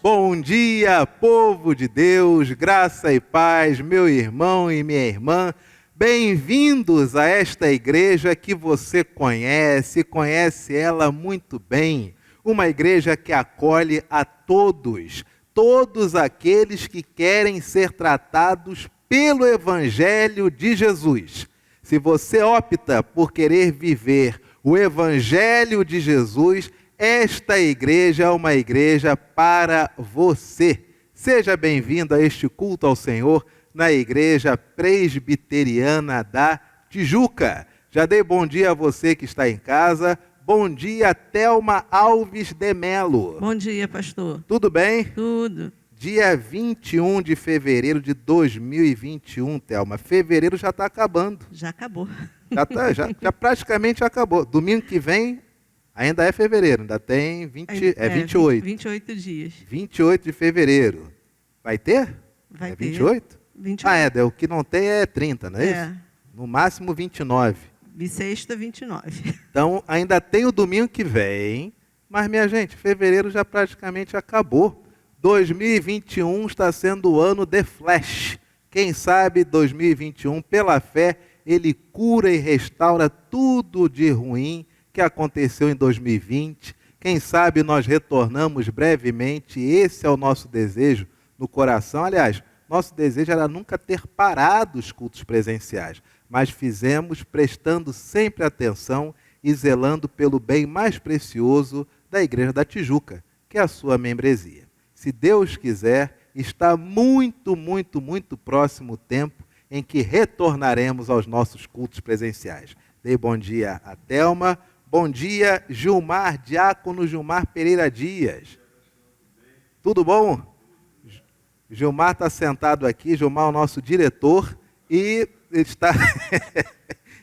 Bom dia, povo de Deus, graça e paz, meu irmão e minha irmã. Bem-vindos a esta igreja que você conhece ela muito bem. Uma igreja que acolhe a todos aqueles que querem ser tratados pelo Evangelho de Jesus. Se você opta por querer viver o Evangelho de Jesus, esta igreja é uma igreja para você. Seja bem-vindo a este culto ao Senhor na Igreja Presbiteriana da Tijuca. Já dei bom dia a você que está em casa. Bom dia, Thelma Alves de Melo. Bom dia, pastor. Tudo bem? Tudo. Dia 21 de fevereiro de 2021, Thelma. Fevereiro já está acabando. Já acabou. Já praticamente acabou. Domingo que vem ainda é fevereiro, ainda tem 28. 28 dias. 28 de fevereiro. Vai ter? Vai é ter. 28? 28. O que não tem é 30, não é isso? No máximo 29. Bissexta, 29. Então, ainda tem o domingo que vem, mas, minha gente, fevereiro já praticamente acabou. 2021 está sendo o ano de Flash. Quem sabe 2021, pela fé, ele cura e restaura tudo de ruim que aconteceu em 2020. Quem sabe nós retornamos brevemente. Esse é o nosso desejo no coração. Aliás, nosso desejo era nunca ter parado os cultos presenciais, mas fizemos prestando sempre atenção e zelando pelo bem mais precioso da Igreja da Tijuca, que é a sua membresia. Se Deus quiser, está muito próximo o tempo em que retornaremos aos nossos cultos presenciais. Dei bom dia a Thelma. Bom dia, Gilmar, diácono Gilmar Pereira Dias. Tudo bom? Gilmar está sentado aqui, Gilmar é o nosso diretor, e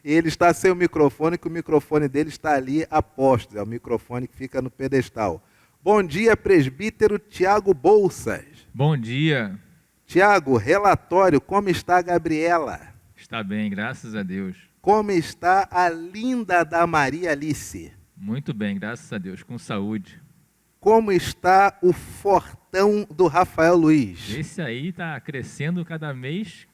ele está sem o microfone, que o microfone dele está ali a posto, é o microfone que fica no pedestal. Bom dia, presbítero Tiago Bolsas. Bom dia. Tiago, relatório, como está a Gabriela? Está bem, graças a Deus. Como está a linda da Maria Alice? Muito bem, graças a Deus, com saúde. Como está o fortão do Rafael Luiz? Esse aí está crescendo cada mês,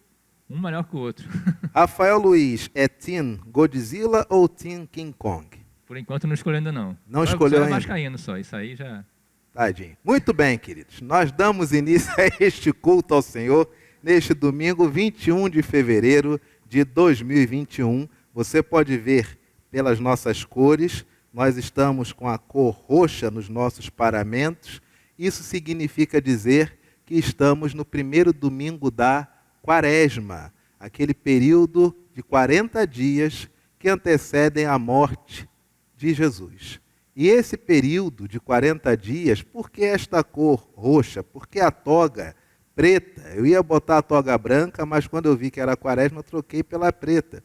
um melhor que o outro. Rafael Luiz, é Team Godzilla ou Team King Kong? Por enquanto não escolheu ainda não. Não escolheu ainda? Só vascaíno só, isso aí já... Tadinho. Muito bem, queridos. Nós damos início a este culto ao Senhor neste domingo 21 de fevereiro de 2021. Você pode ver pelas nossas cores, nós estamos com a cor roxa nos nossos paramentos. Isso significa dizer que estamos no primeiro domingo da Quaresma, aquele período de 40 dias que antecedem a morte de Jesus. E esse período de 40 dias, por que esta cor roxa? Por que a toga preta? Eu ia botar a toga branca, mas quando eu vi que era Quaresma, eu troquei pela preta.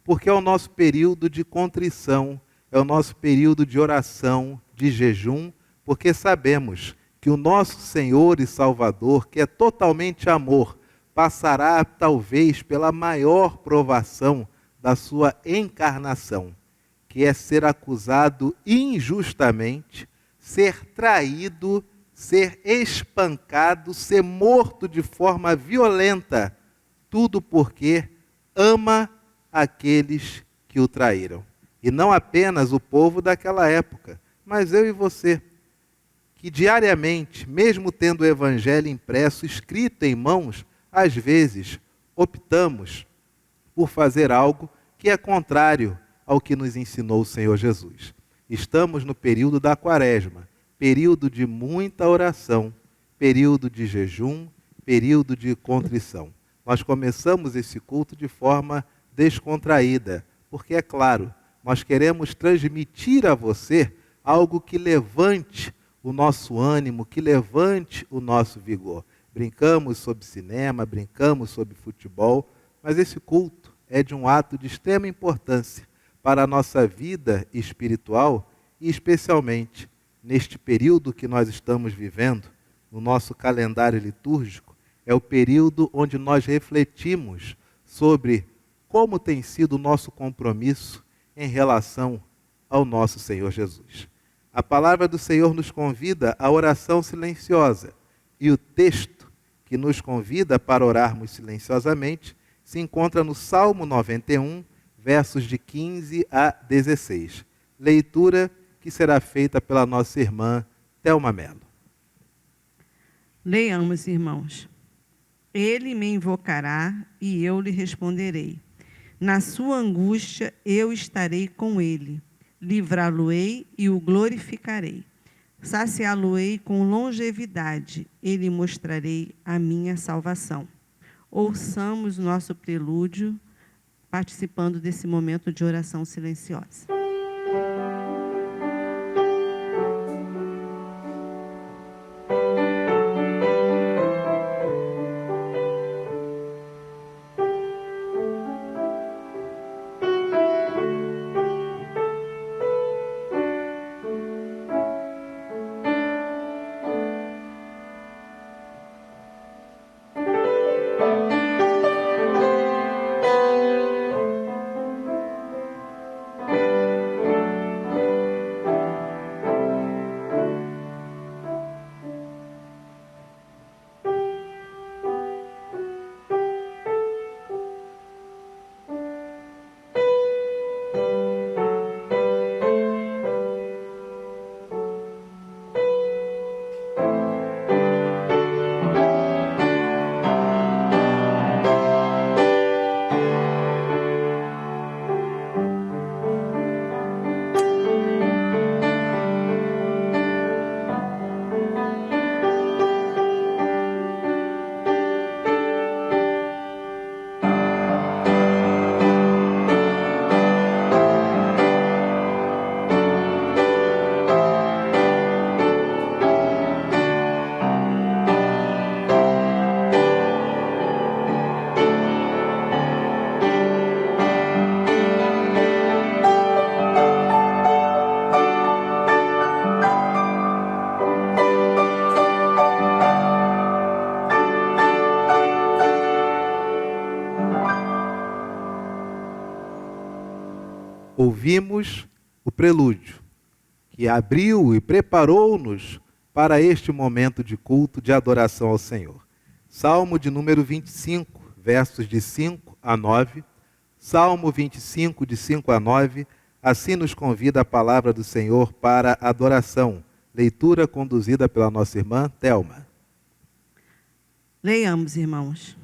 Porque é o nosso período de contrição, é o nosso período de oração, de jejum, porque sabemos que o nosso Senhor e Salvador, que é totalmente amor, passará talvez pela maior provação da sua encarnação, que é ser acusado injustamente, ser traído, ser espancado, ser morto de forma violenta, tudo porque ama aqueles que o traíram. E não apenas o povo daquela época, mas eu e você, que diariamente, mesmo tendo o Evangelho impresso, escrito em mãos, às vezes optamos por fazer algo que é contrário ao que nos ensinou o Senhor Jesus. Estamos no período da Quaresma, período de muita oração, período de jejum, período de contrição. Nós começamos esse culto de forma descontraída, porque, é claro, nós queremos transmitir a você algo que levante o nosso ânimo, que levante o nosso vigor. Brincamos sobre cinema, brincamos sobre futebol, mas esse culto é de um ato de extrema importância para a nossa vida espiritual e especialmente neste período que nós estamos vivendo, no nosso calendário litúrgico, é o período onde nós refletimos sobre como tem sido o nosso compromisso em relação ao nosso Senhor Jesus. A palavra do Senhor nos convida à oração silenciosa. E o texto que nos convida para orarmos silenciosamente se encontra no Salmo 91, versos de 15 a 16. Leitura que será feita pela nossa irmã Thelma Mello. Leiamos, irmãos. Ele me invocará e eu lhe responderei. Na sua angústia eu estarei com ele. Livrá-lo-ei e o glorificarei. Saciá-lo-ei com longevidade, e lhe mostrarei a minha salvação. Ouçamos nosso prelúdio, participando desse momento de oração silenciosa. Ouvimos o prelúdio, que abriu e preparou-nos para este momento de culto, de adoração ao Senhor. Salmo de número 25, versos de 5 a 9. Salmo 25, de 5 a 9. Assim nos convida a palavra do Senhor para adoração. Leitura conduzida pela nossa irmã Thelma. Leiamos, irmãos.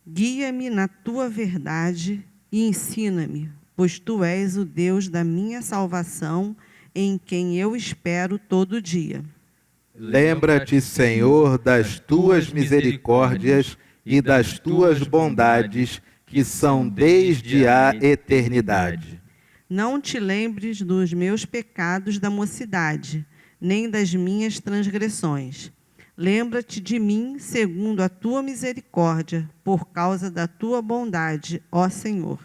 Guia-me na tua verdade e ensina-me, pois tu és o Deus da minha salvação, em quem eu espero todo dia. Lembra-te, Senhor, das tuas misericórdias e das tuas bondades, que são desde a eternidade. Não te lembres dos meus pecados da mocidade, nem das minhas transgressões. Lembra-te de mim segundo a tua misericórdia, por causa da tua bondade, ó Senhor.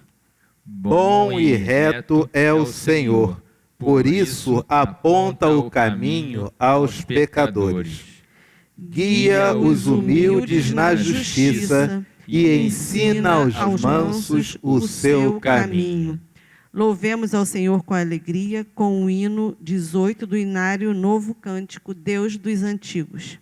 Bom e reto é o Senhor, por isso aponta o caminho aos pecadores. Guia os humildes na justiça e ensina aos mansos o seu caminho. Louvemos ao Senhor com alegria, com o hino 18 do Inário Novo Cântico, Deus dos Antigos.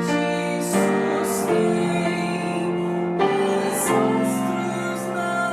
Jesus, quem os monstros não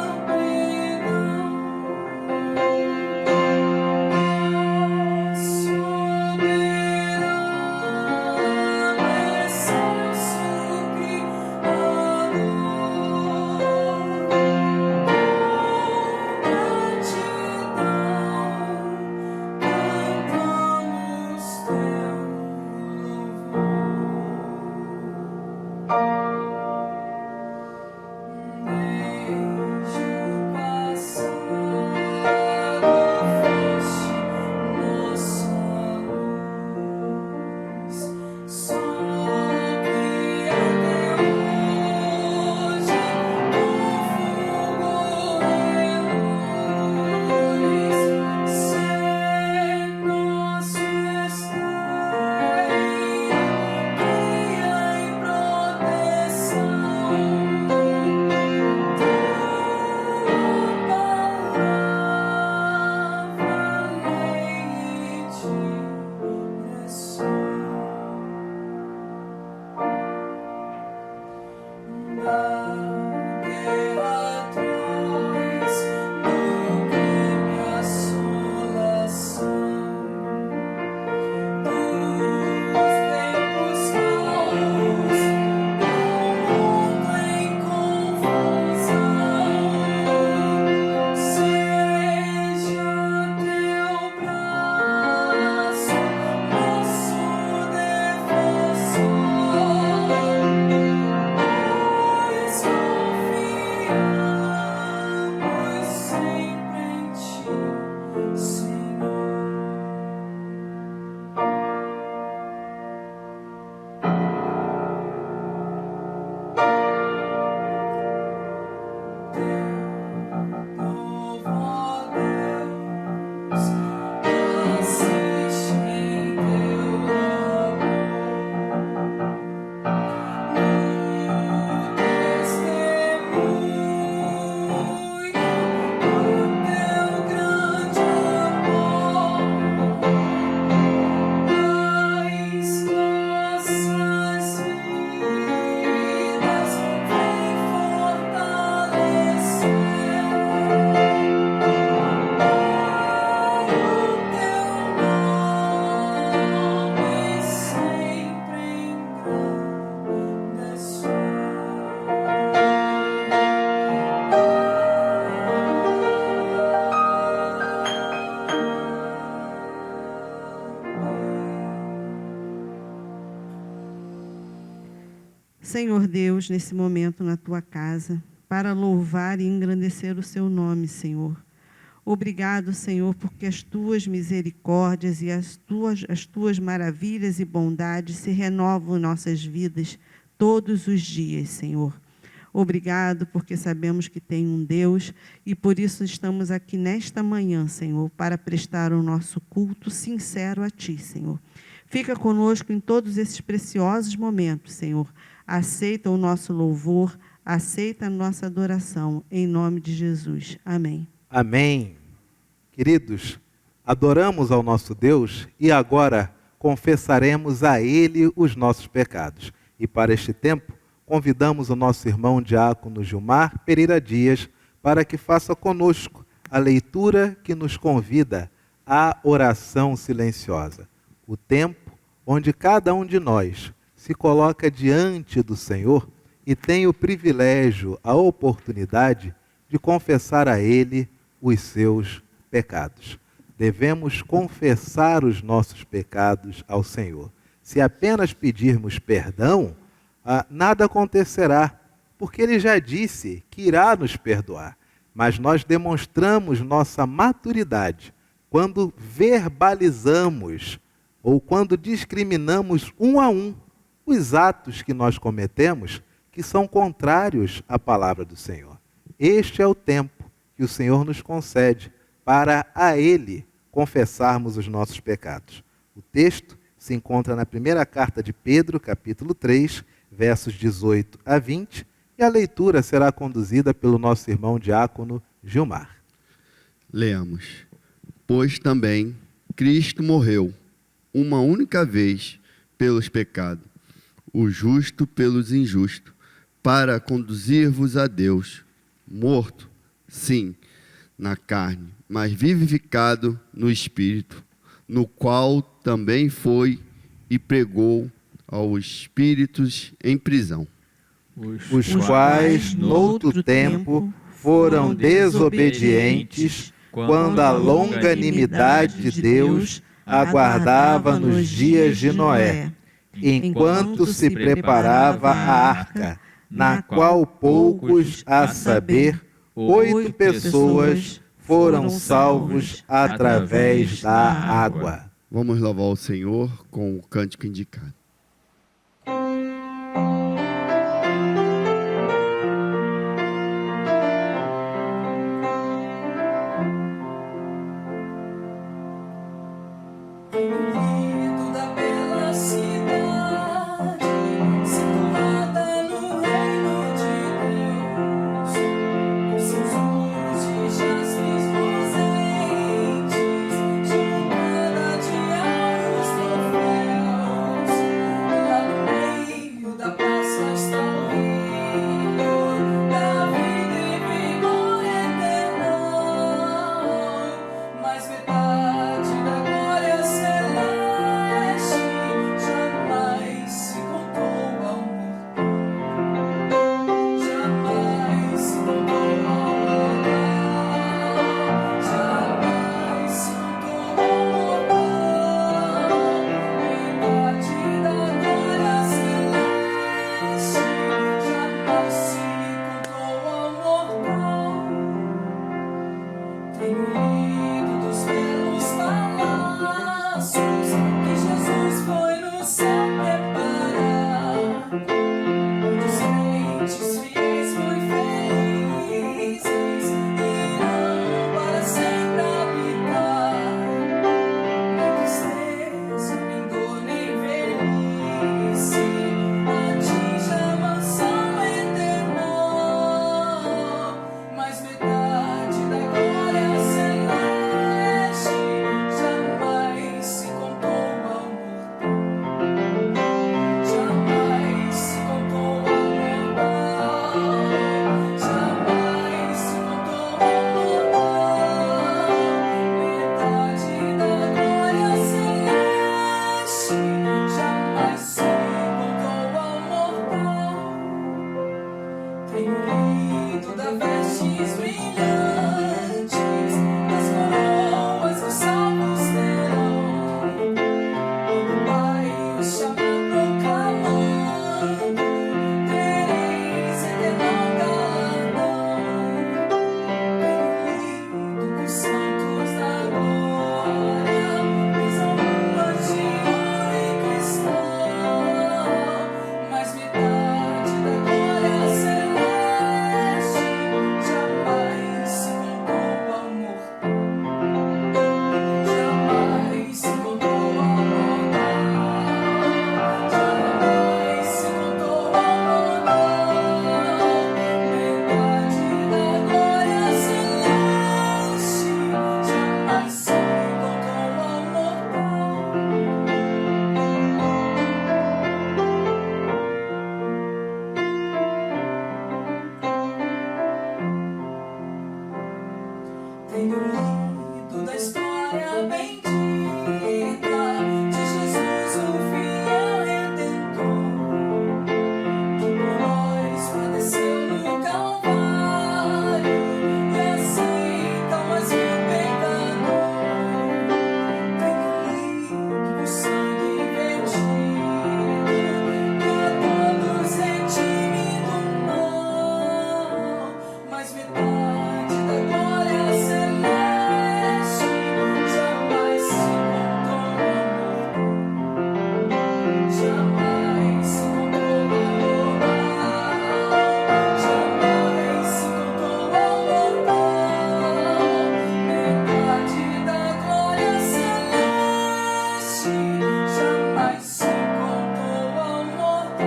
Deus, nesse momento na tua casa, para louvar e engrandecer o seu nome, Senhor. Obrigado, Senhor, porque as tuas misericórdias e as tuas maravilhas e bondades se renovam em nossas vidas todos os dias, Senhor. Obrigado, porque sabemos que tem um Deus e por isso estamos aqui nesta manhã, Senhor, para prestar o nosso culto sincero a Ti, Senhor. Fica conosco em todos esses preciosos momentos, Senhor. Aceita o nosso louvor, aceita a nossa adoração, em nome de Jesus. Amém. Amém. Queridos, adoramos ao nosso Deus e agora confessaremos a Ele os nossos pecados. E para este tempo, convidamos o nosso irmão diácono Gilmar Pereira Dias para que faça conosco a leitura que nos convida à oração silenciosa. O tempo onde cada um de nós se coloca diante do Senhor e tem o privilégio, a oportunidade de confessar a Ele os seus pecados. Devemos confessar os nossos pecados ao Senhor. Se apenas pedirmos perdão, nada acontecerá, porque Ele já disse que irá nos perdoar. Mas nós demonstramos nossa maturidade quando verbalizamos ou quando discriminamos um a um os atos que nós cometemos que são contrários à palavra do Senhor. Este é o tempo que o Senhor nos concede para a Ele confessarmos os nossos pecados. O texto se encontra na primeira carta de Pedro, capítulo 3, versos 18 a 20, e a leitura será conduzida pelo nosso irmão diácono Gilmar. Leamos. Pois também Cristo morreu uma única vez pelos pecados, o justo pelos injustos, para conduzir-vos a Deus, morto, sim, na carne, mas vivificado no Espírito, no qual também foi e pregou aos espíritos em prisão, os quais, noutro tempo, foram desobedientes, quando a longanimidade de Deus aguardava nos dias de Noé, enquanto se preparava a arca, na qual poucos, a saber, 8 pessoas, foram salvos através da água. Vamos louvar o Senhor com o cântico indicado. Tenho lido da história bendita de Jesus, o fiel Redentor, que por nós padeceu no Calvário e aceita o mais vil pecador. Tenho lido do sangue vertido, que a todos redime do mal, mas metade da glória celeste jamais se contou ao mortal, jamais se contou ao mortal, jamais se contou ao mortal. Metade da glória celeste jamais se contou ao mortal.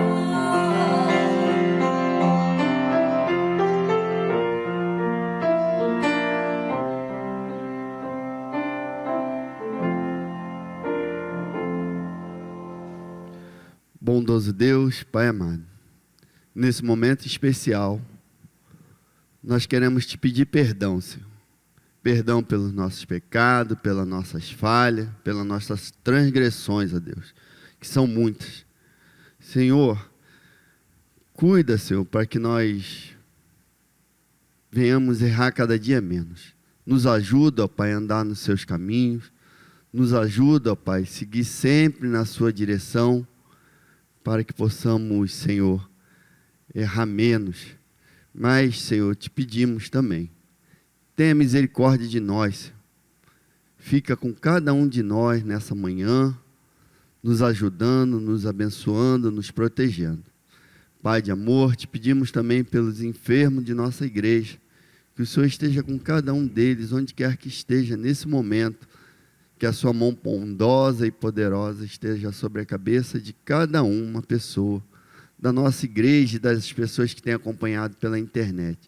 Bondoso Deus, Pai amado, nesse momento especial, nós queremos te pedir perdão, Senhor. Perdão pelos nossos pecados, pelas nossas falhas, pelas nossas transgressões, ó Deus, que são muitas. Senhor, cuida, Senhor, para que nós venhamos errar cada dia menos. Nos ajuda, ó Pai, a andar nos seus caminhos. Nos ajuda, ó Pai, a seguir sempre na sua direção, para que possamos, Senhor, errar menos. Mas, Senhor, te pedimos também, tenha misericórdia de nós, Senhor. Fica com cada um de nós nessa manhã, nos ajudando, nos abençoando, nos protegendo. Pai de amor, te pedimos também pelos enfermos de nossa igreja, que o Senhor esteja com cada um deles, onde quer que esteja nesse momento, que a sua mão bondosa e poderosa esteja sobre a cabeça de cada uma pessoa, da nossa igreja e das pessoas que têm acompanhado pela internet.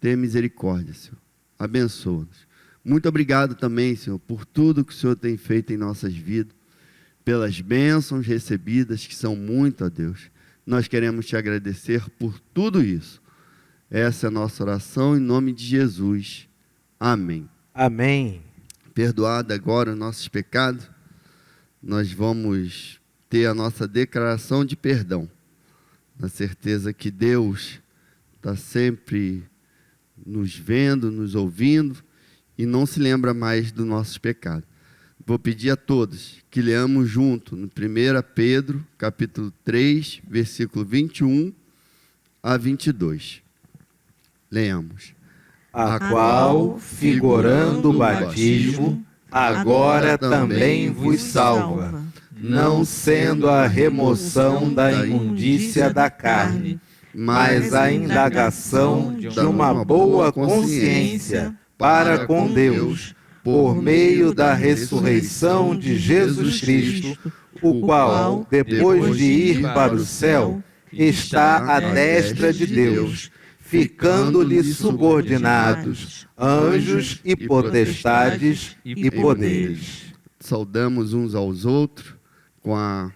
Tenha misericórdia, Senhor. Abençoa-nos. Muito obrigado também, Senhor, por tudo que o Senhor tem feito em nossas vidas, pelas bênçãos recebidas, que são muito, ó Deus. Nós queremos te agradecer por tudo isso. Essa é a nossa oração em nome de Jesus. Amém. Amém. Perdoado agora os nossos pecados, nós vamos ter a nossa declaração de perdão, na certeza que Deus está sempre nos vendo, nos ouvindo, e não se lembra mais dos nossos pecados. Vou pedir a todos que leamos junto no 1 Pedro, capítulo 3, versículo 21 a 22. Leamos. A qual, figurando o batismo, agora também vos salva, não sendo a remoção da imundícia da carne, mas a indagação de uma boa consciência para com Deus, por meio da ressurreição de Jesus Cristo, o qual, depois de ir para o céu, está à destra de Deus, ficando-lhe subordinados anjos e potestades e poderes. Saudamos uns aos outros com a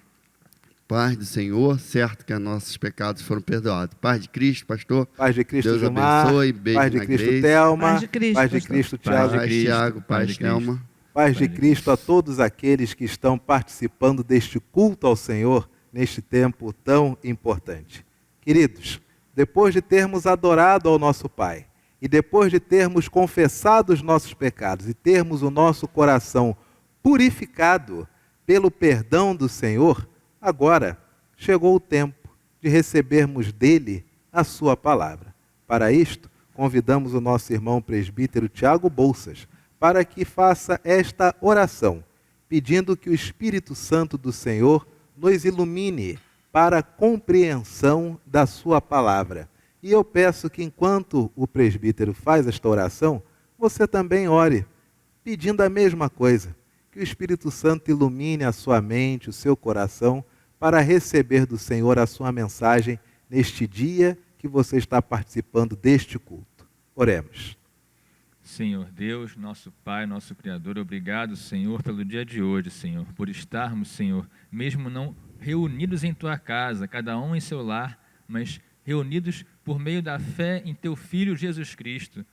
paz do Senhor, certo que os nossos pecados foram perdoados. Paz de Cristo, pastor. Paz de Cristo, Deus Gilmar. abençoe, beijo Paz de na Cristo, Grace. Thelma. Paz de Cristo, Paz de pastor. Cristo, Paz Tiago. de Paz, Cristo, Tiago, paz paz, de Cristo. Thelma. Paz de Cristo a todos aqueles que estão participando deste culto ao Senhor neste tempo tão importante. Queridos, depois de termos adorado ao nosso Pai, e depois de termos confessado os nossos pecados e termos o nosso coração purificado pelo perdão do Senhor, agora chegou o tempo de recebermos dele a sua palavra. Para isto, convidamos o nosso irmão presbítero Tiago Bolsas para que faça esta oração, pedindo que o Espírito Santo do Senhor nos ilumine para a compreensão da sua palavra. E eu peço que enquanto o presbítero faz esta oração, você também ore, pedindo a mesma coisa, que o Espírito Santo ilumine a sua mente, o seu coração, para receber do Senhor a sua mensagem neste dia que você está participando deste culto. Oremos. Senhor Deus, nosso Pai, nosso Criador, obrigado, Senhor, pelo dia de hoje, Senhor, por estarmos, Senhor, mesmo não reunidos em Tua casa, cada um em seu lar, mas reunidos por meio da fé em Teu Filho Jesus Cristo.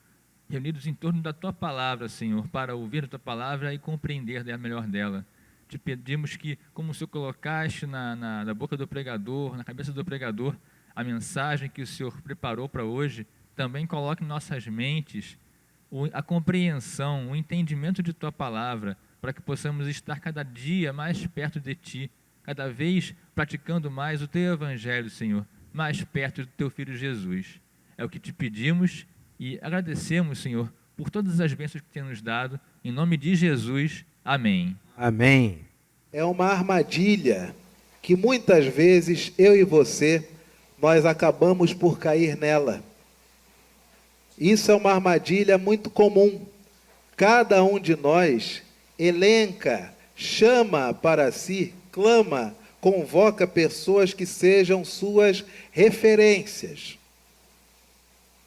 reunidos em torno da Tua Palavra, Senhor, para ouvir a Tua Palavra e compreender melhor dela. Te pedimos que, como o Senhor colocaste na boca do pregador, na cabeça do pregador, a mensagem que o Senhor preparou para hoje, também coloque em nossas mentes a compreensão, o entendimento de Tua Palavra, para que possamos estar cada dia mais perto de Ti, cada vez praticando mais o Teu Evangelho, Senhor, mais perto do Teu Filho Jesus. É o que te pedimos e agradecemos, Senhor, por todas as bênçãos que tem nos dado. Em nome de Jesus, amém. Amém. É uma armadilha que muitas vezes eu e você, nós acabamos por cair nela. Isso é uma armadilha muito comum. Cada um de nós elenca, chama para si, clama, convoca pessoas que sejam suas referências.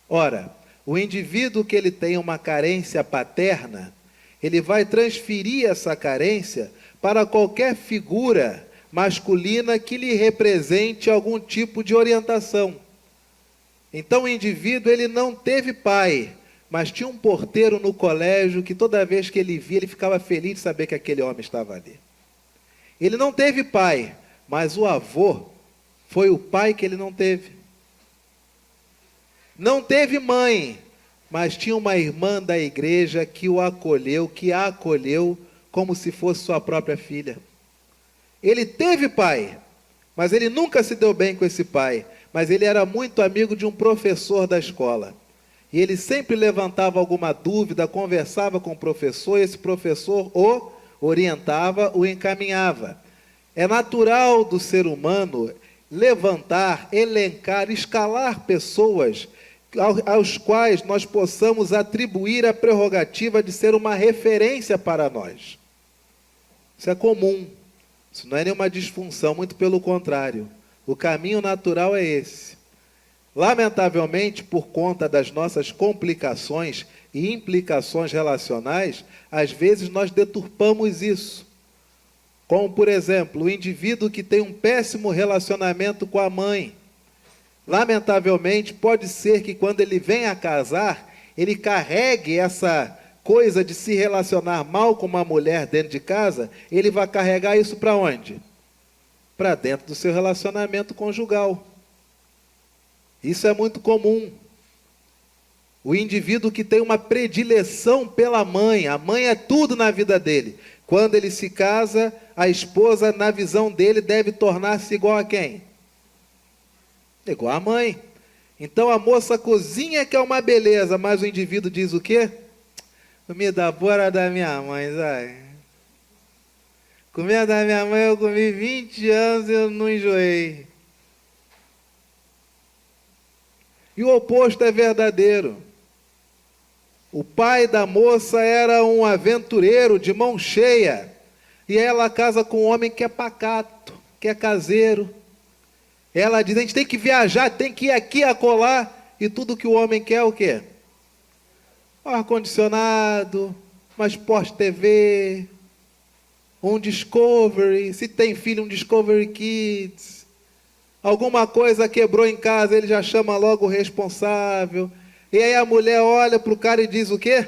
Ora, o indivíduo que ele tem uma carência paterna, ele vai transferir essa carência para qualquer figura masculina que lhe represente algum tipo de orientação. Então o indivíduo ele não teve pai, mas tinha um porteiro no colégio que toda vez que ele via, ele ficava feliz de saber que aquele homem estava ali. Ele não teve pai, mas o avô foi o pai que ele não teve. Não teve mãe, mas tinha uma irmã da igreja que o acolheu, que a acolheu como se fosse sua própria filha. Ele teve pai, mas ele nunca se deu bem com esse pai, mas ele era muito amigo de um professor da escola. E ele sempre levantava alguma dúvida, conversava com o professor, e esse professor o orientava, o encaminhava. É natural do ser humano levantar, elencar, escalar pessoas aos quais nós possamos atribuir a prerrogativa de ser uma referência para nós. Isso é comum, isso não é nenhuma disfunção, muito pelo contrário. O caminho natural é esse. Lamentavelmente, por conta das nossas complicações e implicações relacionais, às vezes nós deturpamos isso. Como, por exemplo, o indivíduo que tem um péssimo relacionamento com a mãe. Lamentavelmente, pode ser que quando ele venha a casar, ele carregue essa coisa de se relacionar mal com uma mulher dentro de casa, ele vai carregar isso para onde? Para dentro do seu relacionamento conjugal. Isso é muito comum. O indivíduo que tem uma predileção pela mãe, a mãe é tudo na vida dele. Quando ele se casa, a esposa, na visão dele, deve tornar-se igual a quem? Igual a mãe. Então a moça cozinha que é uma beleza, mas o indivíduo diz o quê? Comida boa era da minha mãe, sabe? Comida da minha mãe eu comi 20 anos e eu não enjoei. E o oposto é verdadeiro. O pai da moça era um aventureiro de mão cheia. E ela casa com um homem que é pacato, que é caseiro. Ela diz, a gente tem que viajar, tem que ir aqui, acolá. E tudo que o homem quer é o quê? Ar-condicionado, uma Sport TV, um Discovery, se tem filho, um Discovery Kids. Alguma coisa quebrou em casa, ele já chama logo o responsável. E aí a mulher olha para o cara e diz o quê?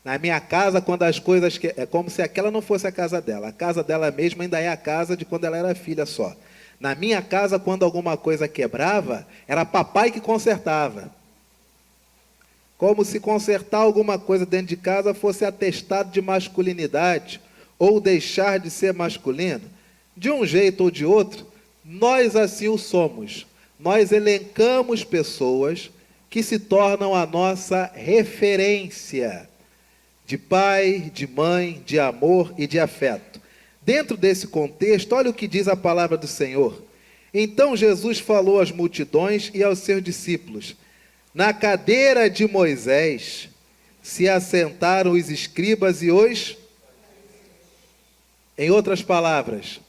Na minha casa, quando as coisas... É como se aquela não fosse a casa dela. A casa dela mesma ainda é a casa de quando ela era filha só. Na minha casa, quando alguma coisa quebrava, era papai que consertava. Como se consertar alguma coisa dentro de casa fosse atestado de masculinidade ou deixar de ser masculino. De um jeito ou de outro, nós assim o somos. Nós elencamos pessoas que se tornam a nossa referência de pai, de mãe, de amor e de afeto. Dentro desse contexto, olha o que diz a palavra do Senhor. Então Jesus falou às multidões e aos seus discípulos: na cadeira de Moisés se assentaram os escribas e os... Em outras palavras,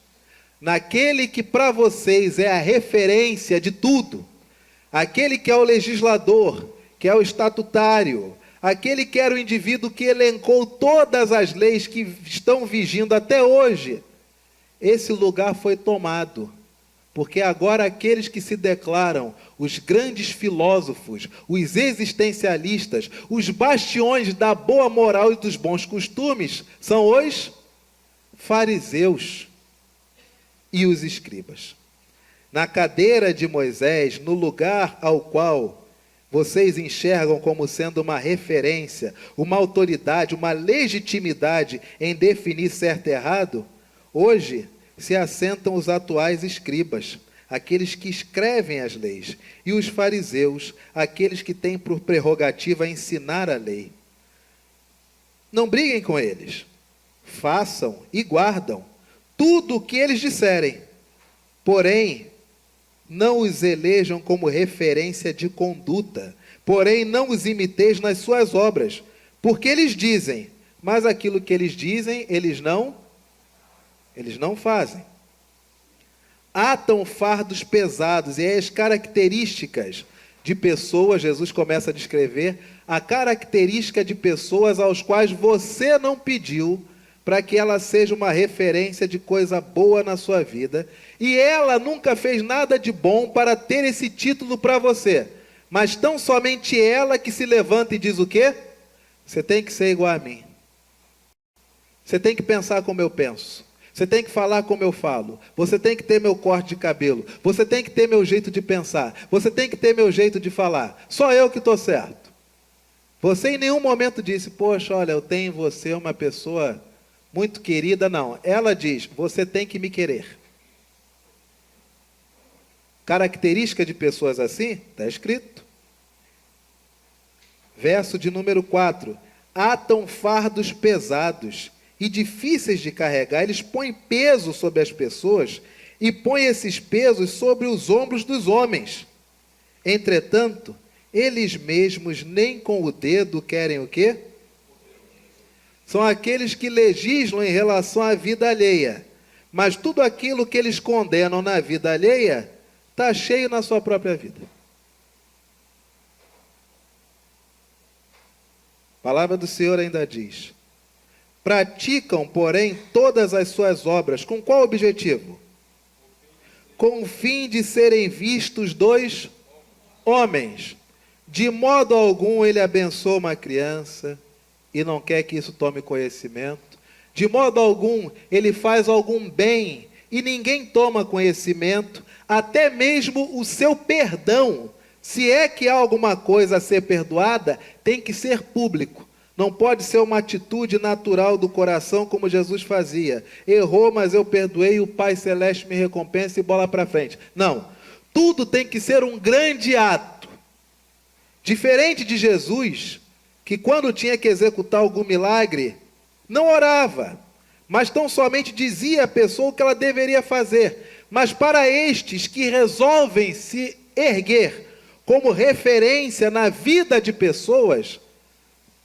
naquele que para vocês é a referência de tudo, aquele que é o legislador, que é o estatutário, aquele que era o indivíduo que elencou todas as leis que estão vigindo até hoje, esse lugar foi tomado Porque agora aqueles que se declaram os grandes filósofos, os existencialistas, os bastiões da boa moral e dos bons costumes, são os fariseus e os escribas. Na cadeira de Moisés, no lugar ao qual vocês enxergam como sendo uma referência, uma autoridade, uma legitimidade em definir certo e errado, hoje se assentam os atuais escribas, aqueles que escrevem as leis, e os fariseus, aqueles que têm por prerrogativa ensinar a lei. Não briguem com eles. Façam e guardam tudo o que eles disserem. Porém, não os elejam como referência de conduta. Porém, não os imiteis nas suas obras. Porque eles dizem, mas aquilo que eles dizem, eles não fazem. Atam fardos pesados, e as características de pessoas, Jesus começa a descrever, a característica de pessoas aos quais você não pediu para que ela seja uma referência de coisa boa na sua vida, e ela nunca fez nada de bom para ter esse título para você, mas tão somente ela que se levanta e diz o quê? Você tem que ser igual a mim. Você tem que pensar como eu penso. Você tem que falar como eu falo. Você tem que ter meu corte de cabelo. Você tem que ter meu jeito de pensar. Você tem que ter meu jeito de falar. Só eu que estou certo. Você em nenhum momento disse, poxa, olha, eu tenho em você uma pessoa muito querida. Não, ela diz, você tem que me querer. Característica de pessoas assim, está escrito. Verso de número 4. Atam fardos pesados e difíceis de carregar, eles põem peso sobre as pessoas e põem esses pesos sobre os ombros dos homens. Entretanto, eles mesmos nem com o dedo querem o quê? São aqueles que legislam em relação à vida alheia, mas tudo aquilo que eles condenam na vida alheia está cheio na sua própria vida. A palavra do Senhor ainda diz, praticam, porém, todas as suas obras. Com qual objetivo? Com o fim de serem vistos dos homens. De modo algum ele abençoa uma criança e não quer que isso tome conhecimento. De modo algum ele faz algum bem e ninguém toma conhecimento. Até mesmo o seu perdão, se é que há alguma coisa a ser perdoada, tem que ser público. Não pode ser uma atitude natural do coração como Jesus fazia. Errou, mas eu perdoei, o Pai Celeste me recompensa e bola para frente. Não. Tudo tem que ser um grande ato. Diferente de Jesus, que quando tinha que executar algum milagre, não orava, mas tão somente dizia à pessoa o que ela deveria fazer. Mas para estes que resolvem se erguer como referência na vida de pessoas,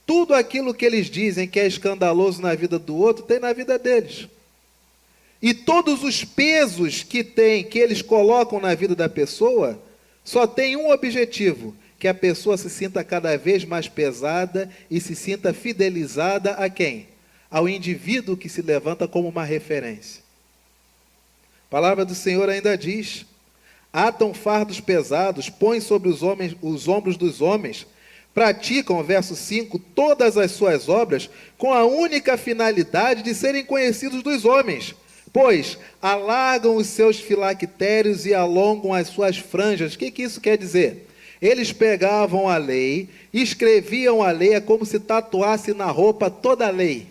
tudo aquilo que eles dizem que é escandaloso na vida do outro, tem na vida deles. E todos os pesos que eles colocam na vida da pessoa, só tem um objetivo, que a pessoa se sinta cada vez mais pesada e se sinta fidelizada a quem? Ao indivíduo que se levanta como uma referência. A palavra do Senhor ainda diz, atam fardos pesados, põem sobre os ombros dos homens, praticam, verso 5, todas as suas obras com a única finalidade de serem conhecidos dos homens, pois alargam os seus filactérios e alongam as suas franjas. O que isso quer dizer? Eles pegavam a lei, escreviam a lei, é como se tatuasse na roupa toda a lei.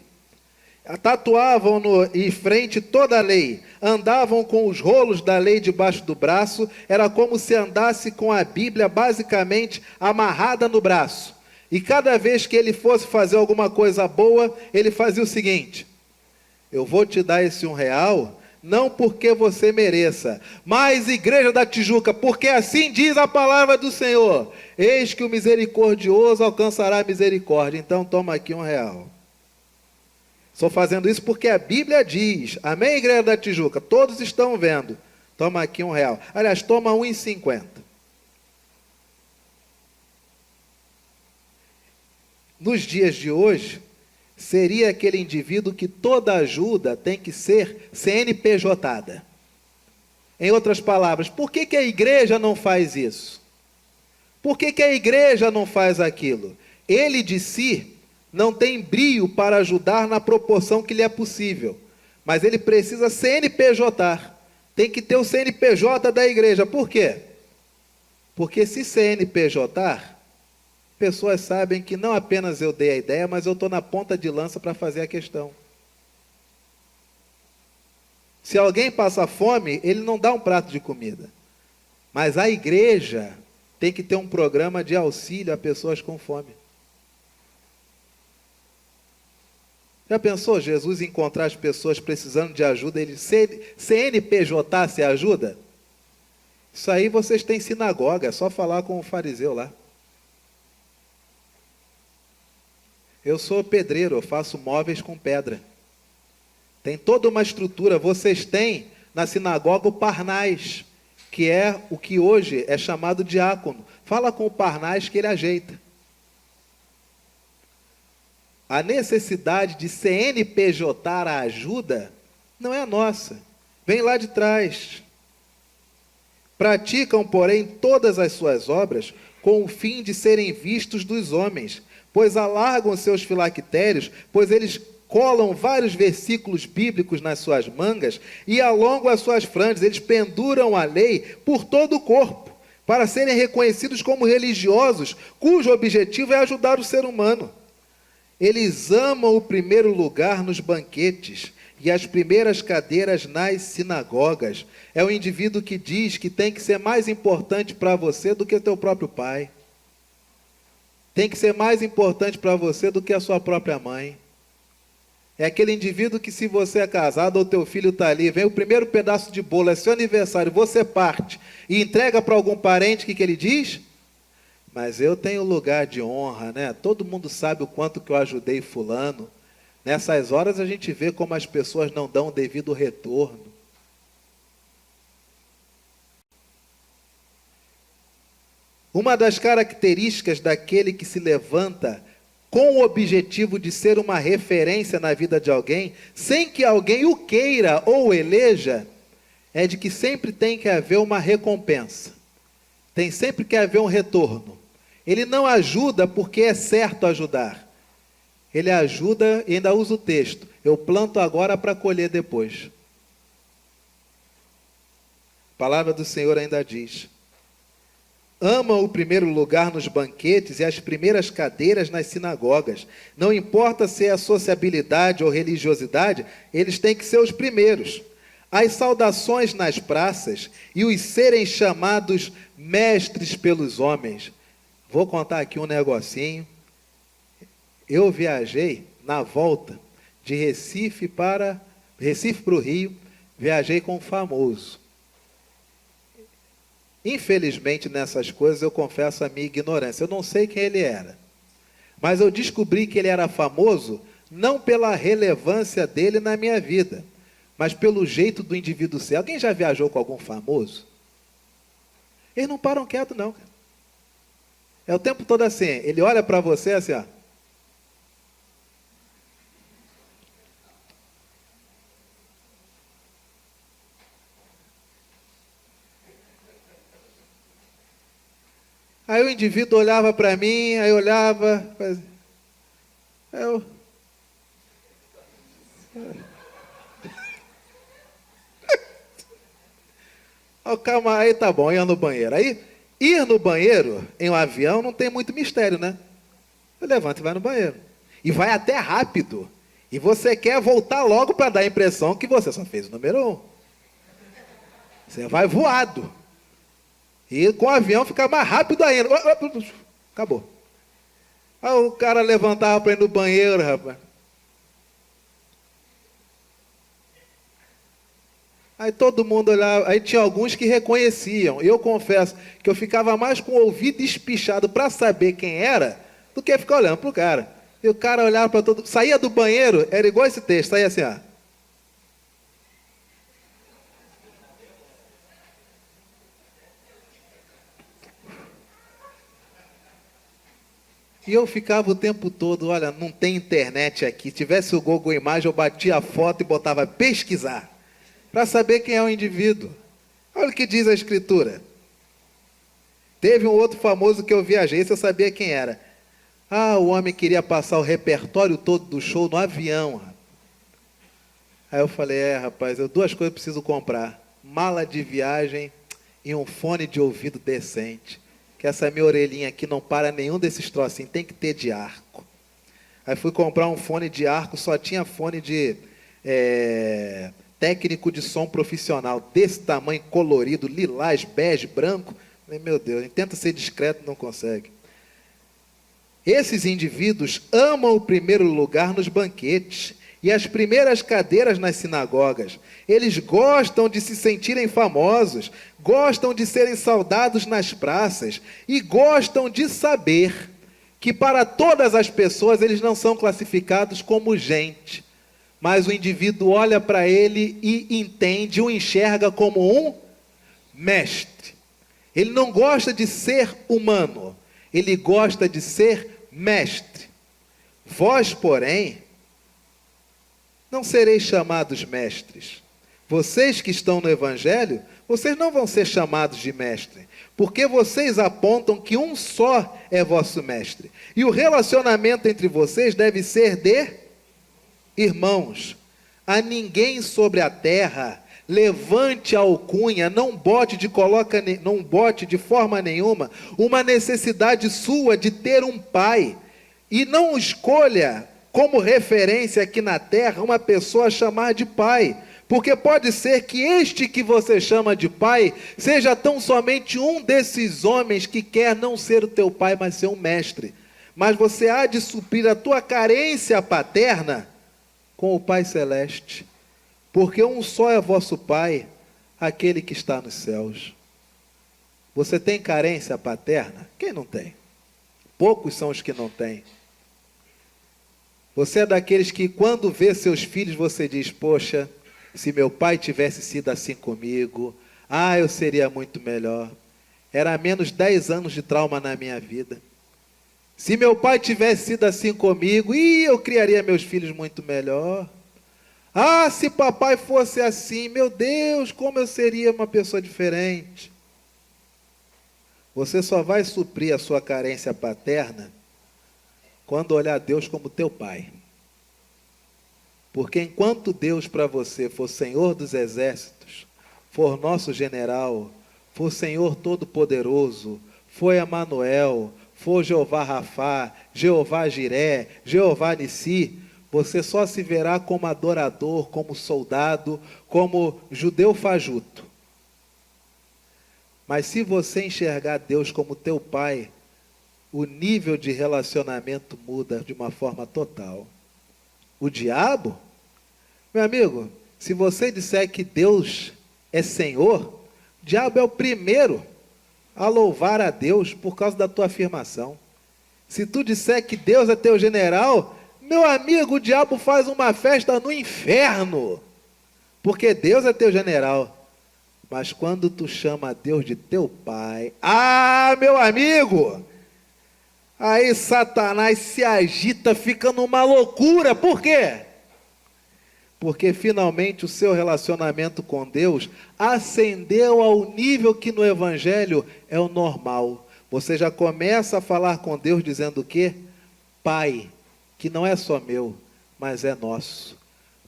Tatuavam em frente toda a lei, andavam com os rolos da lei debaixo do braço, era como se andasse com a Bíblia basicamente amarrada no braço. E cada vez que ele fosse fazer alguma coisa boa, ele fazia o seguinte, eu vou te dar esse R$1, não porque você mereça, mas Igreja da Tijuca, porque assim diz a palavra do Senhor, eis que o misericordioso alcançará misericórdia, então toma aqui R$1. Estou fazendo isso porque a Bíblia diz, amém, Igreja da Tijuca? Todos estão vendo. Toma aqui R$1. Aliás, toma R$1,50. Nos dias de hoje, seria aquele indivíduo que toda ajuda tem que ser CNPJada. Em outras palavras, por que que a igreja não faz isso? Por que que a igreja não faz aquilo? Ele de si não tem brio para ajudar na proporção que lhe é possível, mas ele precisa CNPJ. Tem que ter o CNPJ da igreja. Por quê? Porque se CNPJ, pessoas sabem que não apenas eu dei a ideia, mas eu estou na ponta de lança para fazer a questão. Se alguém passa fome, ele não dá um prato de comida. Mas a igreja tem que ter um programa de auxílio a pessoas com fome. Já pensou Jesus encontrar as pessoas precisando de ajuda, ele CNPJ se ajuda? Isso aí vocês têm sinagoga, é só falar com o fariseu lá. Eu sou pedreiro, eu faço móveis com pedra. Tem toda uma estrutura. Vocês têm na sinagoga o Parnás, que é o que hoje é chamado diácono. Fala com o Parnás que ele ajeita. A necessidade de CNPJ a ajuda não é nossa. Vem lá de trás. Praticam, porém, todas as suas obras com o fim de serem vistos dos homens, pois alargam seus filactérios, pois eles colam vários versículos bíblicos nas suas mangas e alongam as suas franjas. Eles penduram a lei por todo o corpo, para serem reconhecidos como religiosos, cujo objetivo é ajudar o ser humano. Eles amam o primeiro lugar nos banquetes e as primeiras cadeiras nas sinagogas. É o indivíduo que diz que tem que ser mais importante para você do que teu próprio pai. Tem que ser mais importante para você do que a sua própria mãe. É aquele indivíduo que, se você é casado ou teu filho está ali, vem o primeiro pedaço de bolo, é seu aniversário, você parte e entrega para algum parente, o que ele diz? Mas eu tenho lugar de honra, né? Todo mundo sabe o quanto que eu ajudei fulano. Nessas horas a gente vê como as pessoas não dão o devido retorno. Uma das características daquele que se levanta com o objetivo de ser uma referência na vida de alguém, sem que alguém o queira ou o eleja, é de que sempre tem que haver uma recompensa. Tem sempre que haver um retorno. Ele não ajuda porque é certo ajudar. Ele ajuda e ainda usa o texto: eu planto agora para colher depois. A palavra do Senhor ainda diz: amam o primeiro lugar nos banquetes e as primeiras cadeiras nas sinagogas. Não importa se é sociabilidade ou religiosidade, eles têm que ser os primeiros. As saudações nas praças e os serem chamados mestres pelos homens. Vou contar aqui um negocinho. Eu viajei na volta de Recife para o Rio, viajei com um famoso. Infelizmente, nessas coisas, eu confesso a minha ignorância. Eu não sei quem ele era. Mas eu descobri que ele era famoso não pela relevância dele na minha vida, mas pelo jeito do indivíduo ser. Alguém já viajou com algum famoso? Eles não param quieto, não, cara. É o tempo todo assim. Ele olha para você assim, ó. Aí o indivíduo olhava para mim, aí olhava, calma, aí tá bom, ia no banheiro. Aí, ir no banheiro em um avião não tem muito mistério, né? Você levanta e vai no banheiro. E vai até rápido. E você quer voltar logo para dar a impressão que você só fez o número 1. Você vai voado. E com o avião fica mais rápido ainda. Acabou. Aí o cara levantava para ir no banheiro, rapaz. Aí todo mundo olhava. Aí tinha alguns que reconheciam. Eu confesso que eu ficava mais com o ouvido espichado para saber quem era do que ficar olhando para o cara. E o cara olhava para todo... Saía do banheiro, era igual esse texto. Saía assim, ó. E eu ficava o tempo todo, olha, não tem internet aqui. Se tivesse o Google Imagem, eu batia a foto e botava pesquisar, para saber quem é o indivíduo. Olha o que diz a Escritura. Teve um outro famoso que eu viajei, esse eu sabia quem era. Ah, o homem queria passar o repertório todo do show no avião. Aí eu falei, rapaz, eu 2 coisas preciso comprar. Mala de viagem e um fone de ouvido decente. Que essa minha orelhinha aqui não para nenhum desses trocinhos, tem que ter de arco. Aí fui comprar um fone de arco, só tinha fone de técnico de som profissional, desse tamanho, colorido, lilás, bege, branco. Falei, meu Deus, tenta ser discreto, não consegue. Esses indivíduos amam o primeiro lugar nos banquetes e as primeiras cadeiras nas sinagogas. Eles gostam de se sentirem famosos, gostam de serem saudados nas praças e gostam de saber que para todas as pessoas eles não são classificados como gente, mas o indivíduo olha para ele e entende, o enxerga como um mestre. Ele não gosta de ser humano, ele gosta de ser mestre. Vós, porém, não sereis chamados mestres. Vocês que estão no Evangelho, vocês não vão ser chamados de mestre, porque vocês apontam que um só é vosso mestre. E o relacionamento entre vocês deve ser de irmãos. A ninguém sobre a terra levante a alcunha, não bote de forma nenhuma uma necessidade sua de ter um pai, e não escolha como referência aqui na terra uma pessoa a chamar de pai, porque pode ser que este que você chama de pai seja tão somente um desses homens que quer não ser o teu pai, mas ser um mestre. Mas você há de suprir a tua carência paterna com o Pai Celeste, porque um só é vosso Pai, aquele que está nos céus. Você tem carência paterna? Quem não tem? Poucos são os que não têm. Você é daqueles que quando vê seus filhos você diz, poxa, se meu pai tivesse sido assim comigo, eu seria muito melhor. Era menos 10 anos de trauma na minha vida. Se meu pai tivesse sido assim comigo, eu criaria meus filhos muito melhor. Se papai fosse assim, meu Deus, como eu seria uma pessoa diferente. Você só vai suprir a sua carência paterna quando olhar Deus como teu pai. Porque enquanto Deus para você for Senhor dos exércitos, for nosso general, for Senhor todo-poderoso, for Emanuel, for Jeová Rafá, Jeová Jiré, Jeová Nissi, você só se verá como adorador, como soldado, como judeu fajuto. Mas se você enxergar Deus como teu pai, o nível de relacionamento muda de uma forma total. O diabo, meu amigo, se você disser que Deus é Senhor, o diabo é o primeiro a louvar a Deus por causa da tua afirmação. Se tu disser que Deus é teu general, meu amigo, o diabo faz uma festa no inferno, porque Deus é teu general. Mas quando tu chama a Deus de teu pai, meu amigo, aí Satanás se agita, fica numa loucura. Por quê? Porque finalmente o seu relacionamento com Deus ascendeu ao nível que no Evangelho é o normal. Você já começa a falar com Deus dizendo o quê? Pai, que não é só meu, mas é nosso.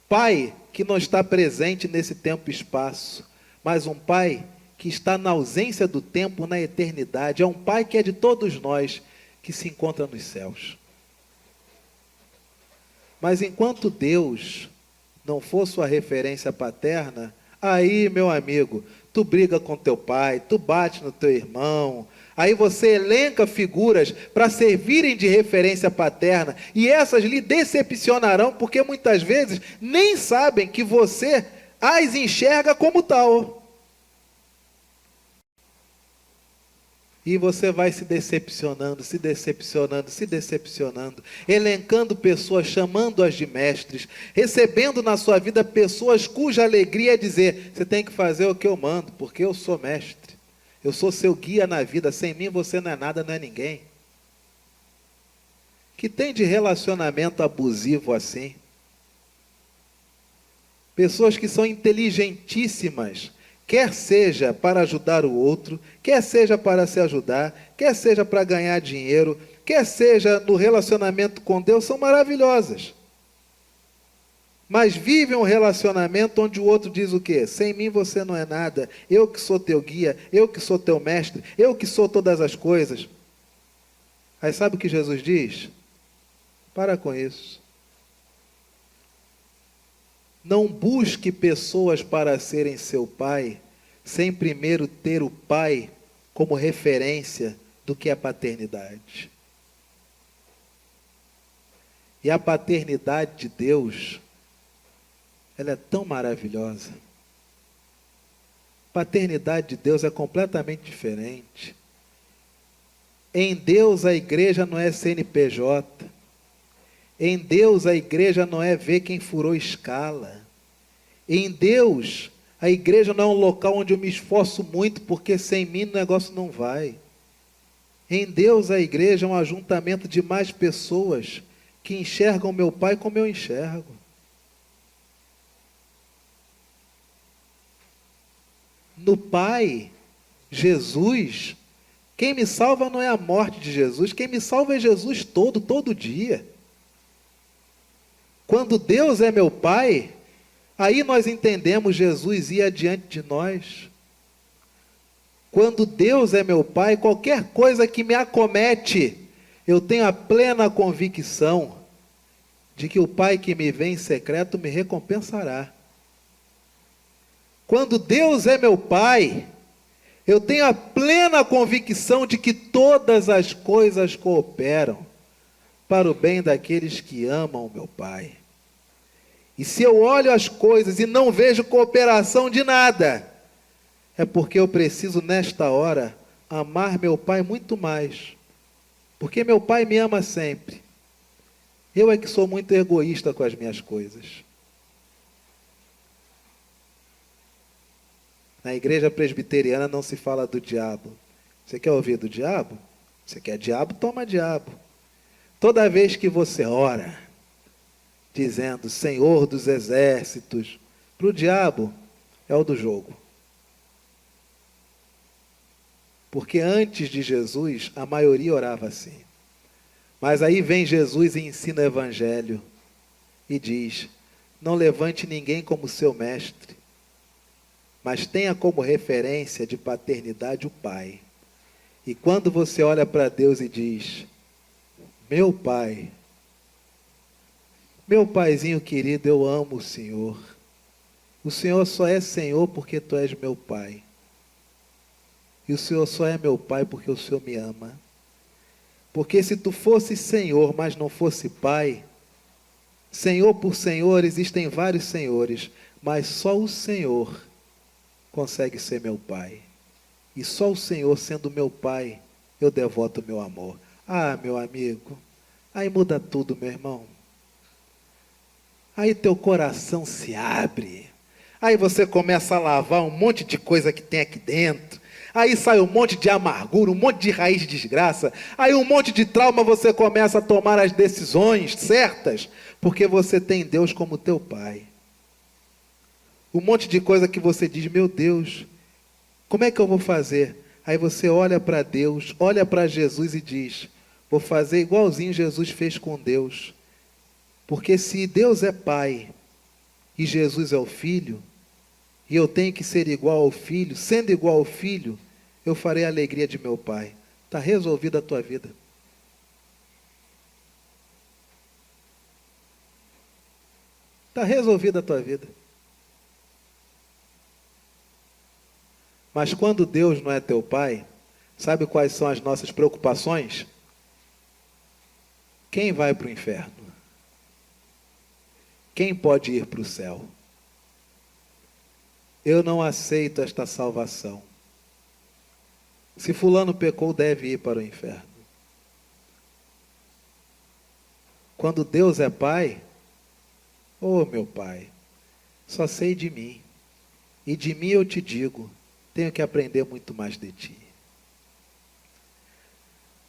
Pai que não está presente nesse tempo e espaço, mas um Pai que está na ausência do tempo, na eternidade. É um Pai que é de todos nós, que se encontra nos céus. Mas enquanto Deus não for sua referência paterna, aí, meu amigo, tu briga com teu pai, tu bate no teu irmão, aí você elenca figuras para servirem de referência paterna, e essas lhe decepcionarão, porque muitas vezes nem sabem que você as enxerga como tal. E você vai se decepcionando, elencando pessoas, chamando-as de mestres, recebendo na sua vida pessoas cuja alegria é dizer, você tem que fazer o que eu mando, porque eu sou mestre. Eu sou seu guia na vida, sem mim você não é nada, não é ninguém. Que tem de relacionamento abusivo assim? Pessoas que são inteligentíssimas, quer seja para ajudar o outro, quer seja para se ajudar, quer seja para ganhar dinheiro, quer seja no relacionamento com Deus, são maravilhosas. Mas vive um relacionamento onde o outro diz o quê? Sem mim você não é nada, eu que sou teu guia, eu que sou teu mestre, eu que sou todas as coisas. Aí sabe o que Jesus diz? Para com isso. Não busque pessoas para serem seu pai, sem primeiro ter o pai como referência do que é paternidade. E a paternidade de Deus, ela é tão maravilhosa. A paternidade de Deus é completamente diferente. Em Deus a igreja não é CNPJ. Em Deus a igreja não é ver quem furou escala. Em Deus a igreja não é um local onde eu me esforço muito, porque sem mim o negócio não vai. Em Deus a igreja é um ajuntamento de mais pessoas que enxergam meu Pai como eu enxergo. No Pai, Jesus, quem me salva não é a morte de Jesus, quem me salva é Jesus todo dia. Quando Deus é meu Pai, aí nós entendemos Jesus ir adiante de nós. Quando Deus é meu Pai, qualquer coisa que me acomete, eu tenho a plena convicção de que o Pai que me vê em secreto me recompensará. Quando Deus é meu Pai, eu tenho a plena convicção de que todas as coisas cooperam para o bem daqueles que amam o meu Pai. E se eu olho as coisas e não vejo cooperação de nada, é porque eu preciso nesta hora amar meu Pai muito mais. Porque meu Pai me ama sempre. Eu é que sou muito egoísta com as minhas coisas. Na igreja presbiteriana não se fala do diabo. Você quer ouvir do diabo? Você quer diabo? Toma diabo. Toda vez que você ora, dizendo Senhor dos exércitos, para o diabo é o do jogo. Porque antes de Jesus, a maioria orava assim. Mas aí vem Jesus e ensina o evangelho e diz, não levante ninguém como seu mestre, mas tenha como referência de paternidade o Pai. E quando você olha para Deus e diz, meu Pai, meu Paizinho querido, eu amo o Senhor. O Senhor só é Senhor porque Tu és meu Pai. E o Senhor só é meu Pai porque o Senhor me ama. Porque se Tu fosse Senhor, mas não fosse Pai, Senhor por Senhor existem vários senhores, mas só o Senhor consegue ser meu Pai. E só o Senhor sendo meu Pai, eu devoto meu amor. Ah, meu amigo, aí muda tudo, meu irmão. Aí teu coração se abre. Aí você começa a lavar um monte de coisa que tem aqui dentro. Aí sai um monte de amargura, um monte de raiz de desgraça. Aí um monte de trauma, você começa a tomar as decisões certas, porque você tem Deus como teu Pai. Um monte de coisa que você diz, meu Deus, como é que eu vou fazer? Aí você olha para Deus, olha para Jesus e diz, vou fazer igualzinho Jesus fez com Deus. Porque se Deus é Pai e Jesus é o Filho, e eu tenho que ser igual ao Filho, sendo igual ao Filho, eu farei a alegria de meu Pai. Está resolvida a tua vida. Está resolvida a tua vida. Mas quando Deus não é teu Pai, sabe quais são as nossas preocupações? Quem vai para o inferno? Quem pode ir para o céu? Eu não aceito esta salvação. Se fulano pecou, deve ir para o inferno. Quando Deus é Pai, oh meu Pai, só sei de mim. E de mim eu te digo, tenho que aprender muito mais de ti.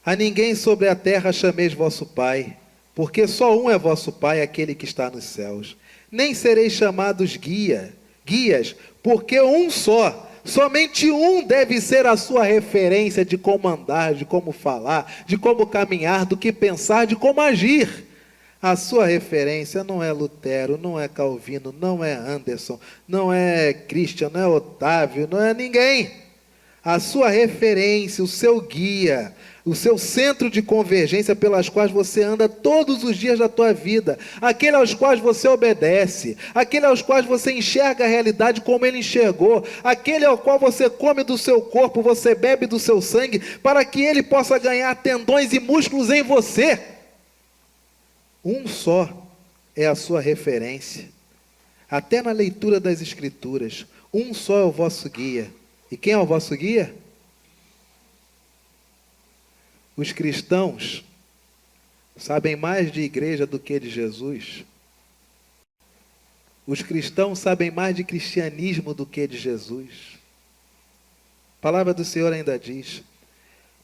A ninguém sobre a terra chameis vosso Pai, porque só um é vosso Pai, aquele que está nos céus. Nem sereis chamados guias, porque um só, Somente um deve ser a sua referência de como andar, de como falar, de como caminhar, do que pensar, de como agir. A sua referência não é Lutero, não é Calvino, não é Anderson, não é Christian, não é Otávio, não é ninguém. A sua referência, o seu guia, o seu centro de convergência pelas quais você anda todos os dias da tua vida, aquele aos quais você obedece, aquele aos quais você enxerga a realidade como ele enxergou, aquele ao qual você come do seu corpo, você bebe do seu sangue, para que ele possa ganhar tendões e músculos em você. Um só é a sua referência. Até na leitura das Escrituras, um só é o vosso guia. E quem é o vosso guia? Os cristãos sabem mais de igreja do que de Jesus. Os cristãos sabem mais de cristianismo do que de Jesus. A palavra do Senhor ainda diz: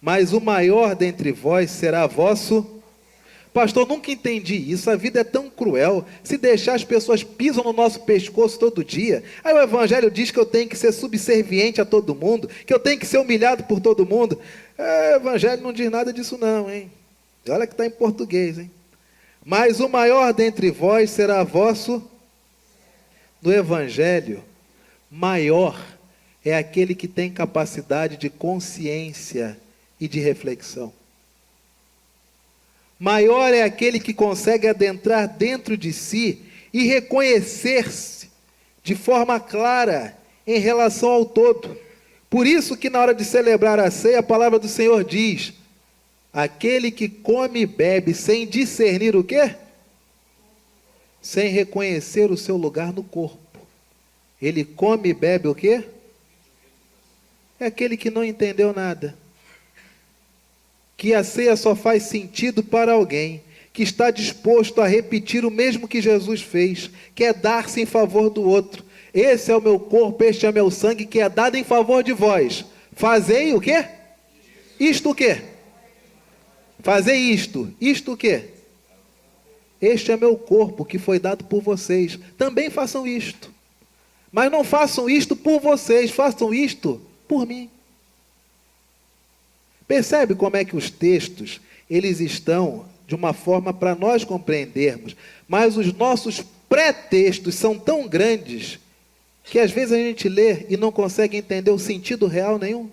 mas o maior dentre vós será vosso. Pastor, nunca entendi isso, a vida é tão cruel, se deixar as pessoas pisam no nosso pescoço todo dia. Aí o Evangelho diz que eu tenho que ser subserviente a todo mundo, que eu tenho que ser humilhado por todo mundo. O Evangelho não diz nada disso não, hein? Olha que está em português, hein? Mas o maior dentre vós será vosso. No Evangelho, maior é aquele que tem capacidade de consciência e de reflexão. Maior é aquele que consegue adentrar dentro de si e reconhecer-se de forma clara em relação ao todo. Por isso que na hora de celebrar a ceia, a palavra do Senhor diz: aquele que come e bebe sem discernir o quê? Sem reconhecer o seu lugar no corpo. Ele come e bebe o quê? É aquele que não entendeu nada. Que a ceia só faz sentido para alguém que está disposto a repetir o mesmo que Jesus fez, que é dar-se em favor do outro. Esse é o meu corpo, este é o meu sangue, que é dado em favor de vós. Fazei o quê? Isto o quê? Fazei isto. Isto o quê? Este é meu corpo que foi dado por vocês. Também façam isto. Mas não façam isto por vocês, façam isto por mim. Percebe como é que os textos, eles estão de uma forma para nós compreendermos, mas os nossos pré-textos são tão grandes que às vezes a gente lê e não consegue entender o sentido real nenhum.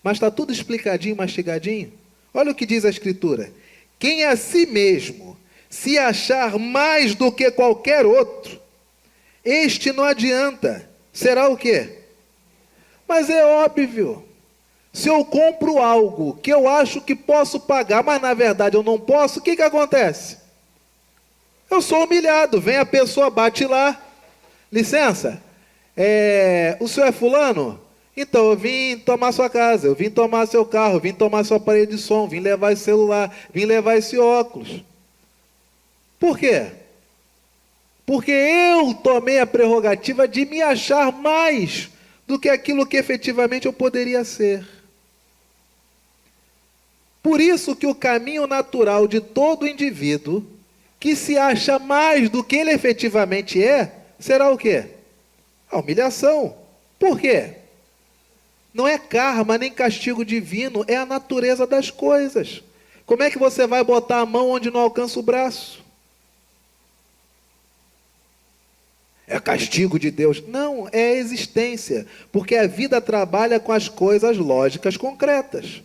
Mas está tudo explicadinho, mastigadinho. Olha o que diz a Escritura: quem a si mesmo se achar mais do que qualquer outro, este não adianta. Será o quê? Mas é óbvio. Se eu compro algo que eu acho que posso pagar, mas na verdade eu não posso, o que acontece? Eu sou humilhado. Vem a pessoa, bate lá. Licença, o senhor é fulano? Então, eu vim tomar sua casa, eu vim tomar seu carro, eu vim tomar seu aparelho de som, vim levar esse celular, vim levar esse óculos. Por quê? Porque eu tomei a prerrogativa de me achar mais do que aquilo que efetivamente eu poderia ser. Por isso que o caminho natural de todo indivíduo que se acha mais do que ele efetivamente é, será o quê? A humilhação. Por quê? Não é karma nem castigo divino, é a natureza das coisas. Como é que você vai botar a mão onde não alcança o braço? É castigo de Deus. Não, é a existência. Porque a vida trabalha com as coisas lógicas concretas.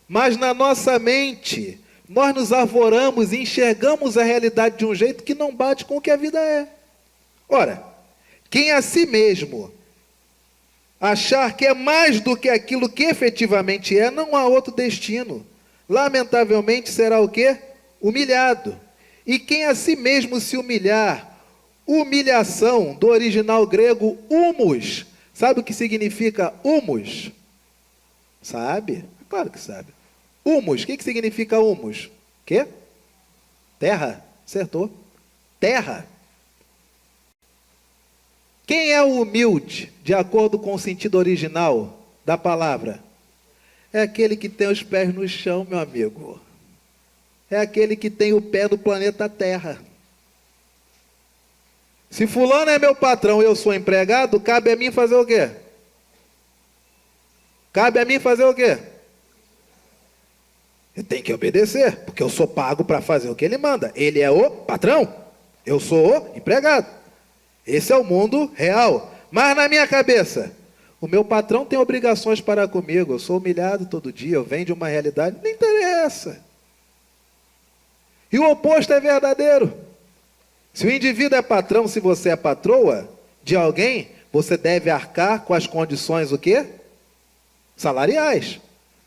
Mas na nossa mente, nós nos arvoramos e enxergamos a realidade de um jeito que não bate com o que a vida é. Ora, quem a si mesmo achar que é mais do que aquilo que efetivamente é, não há outro destino. Lamentavelmente será o quê? Humilhado. E quem a si mesmo se humilhar, humilhação, do original grego, humus. Sabe o que significa humus? Sabe? Claro que sabe. Humus, o que significa humus? Quê? Terra. Acertou. Terra. Quem é o humilde, de acordo com o sentido original da palavra? É aquele que tem os pés no chão, meu amigo. É aquele que tem o pé no planeta Terra. Se fulano é meu patrão e eu sou empregado, cabe a mim fazer o quê? Cabe a mim fazer o quê? Eu tenho que obedecer, porque eu sou pago para fazer o que ele manda. Ele é o patrão, eu sou o empregado. Esse é o mundo real. Mas na minha cabeça, o meu patrão tem obrigações para comigo, eu sou humilhado todo dia, eu venho de uma realidade, não interessa. E o oposto é verdadeiro. Se o indivíduo é patrão, se você é patroa de alguém, você deve arcar com as condições o quê? Salariais.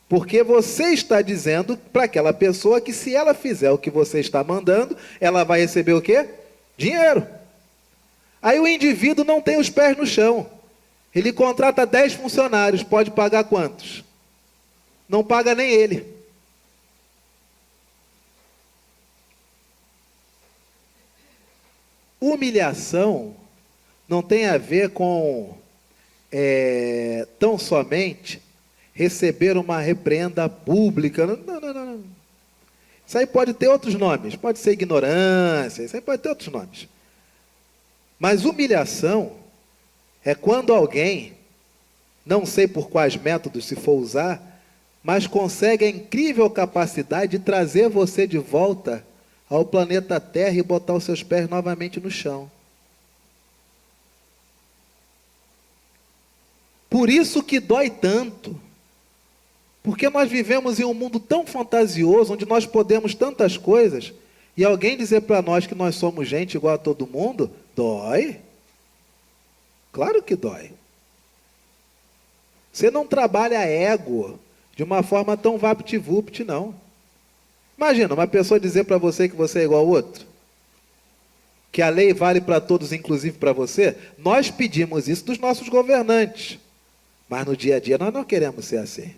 Porque você está dizendo para aquela pessoa que se ela fizer o que você está mandando, ela vai receber o quê? Dinheiro. Aí o indivíduo não tem os pés no chão. Ele contrata 10 funcionários, pode pagar quantos? Não paga nem ele. Humilhação não tem a ver com tão somente receber uma repreenda pública. Não. Isso aí pode ter outros nomes, pode ser ignorância, isso aí pode ter outros nomes. Mas humilhação é quando alguém, não sei por quais métodos se for usar, mas consegue a incrível capacidade de trazer você de volta ao planeta Terra e botar os seus pés novamente no chão. Por isso que dói tanto. Porque nós vivemos em um mundo tão fantasioso, onde nós podemos tantas coisas, e alguém dizer para nós que nós somos gente igual a todo mundo, dói. Claro que dói. Você não trabalha ego de uma forma tão vapt-vupt, não. Imagina, uma pessoa dizer para você que você é igual ao outro. Que a lei vale para todos, inclusive para você. Nós pedimos isso dos nossos governantes. Mas no dia a dia nós não queremos ser assim.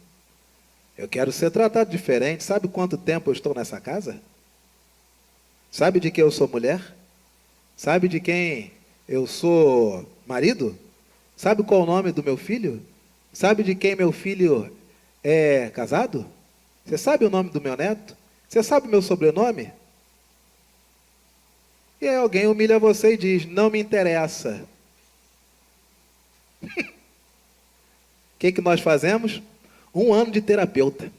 Eu quero ser tratado diferente. Sabe quanto tempo eu estou nessa casa? Sabe de quem eu sou mulher? Sabe de quem eu sou marido? Sabe qual o nome do meu filho? Sabe de quem meu filho é casado? Você sabe o nome do meu neto? Você sabe o meu sobrenome? E aí alguém humilha você e diz, não me interessa. O que nós fazemos? 1 ano de terapeuta.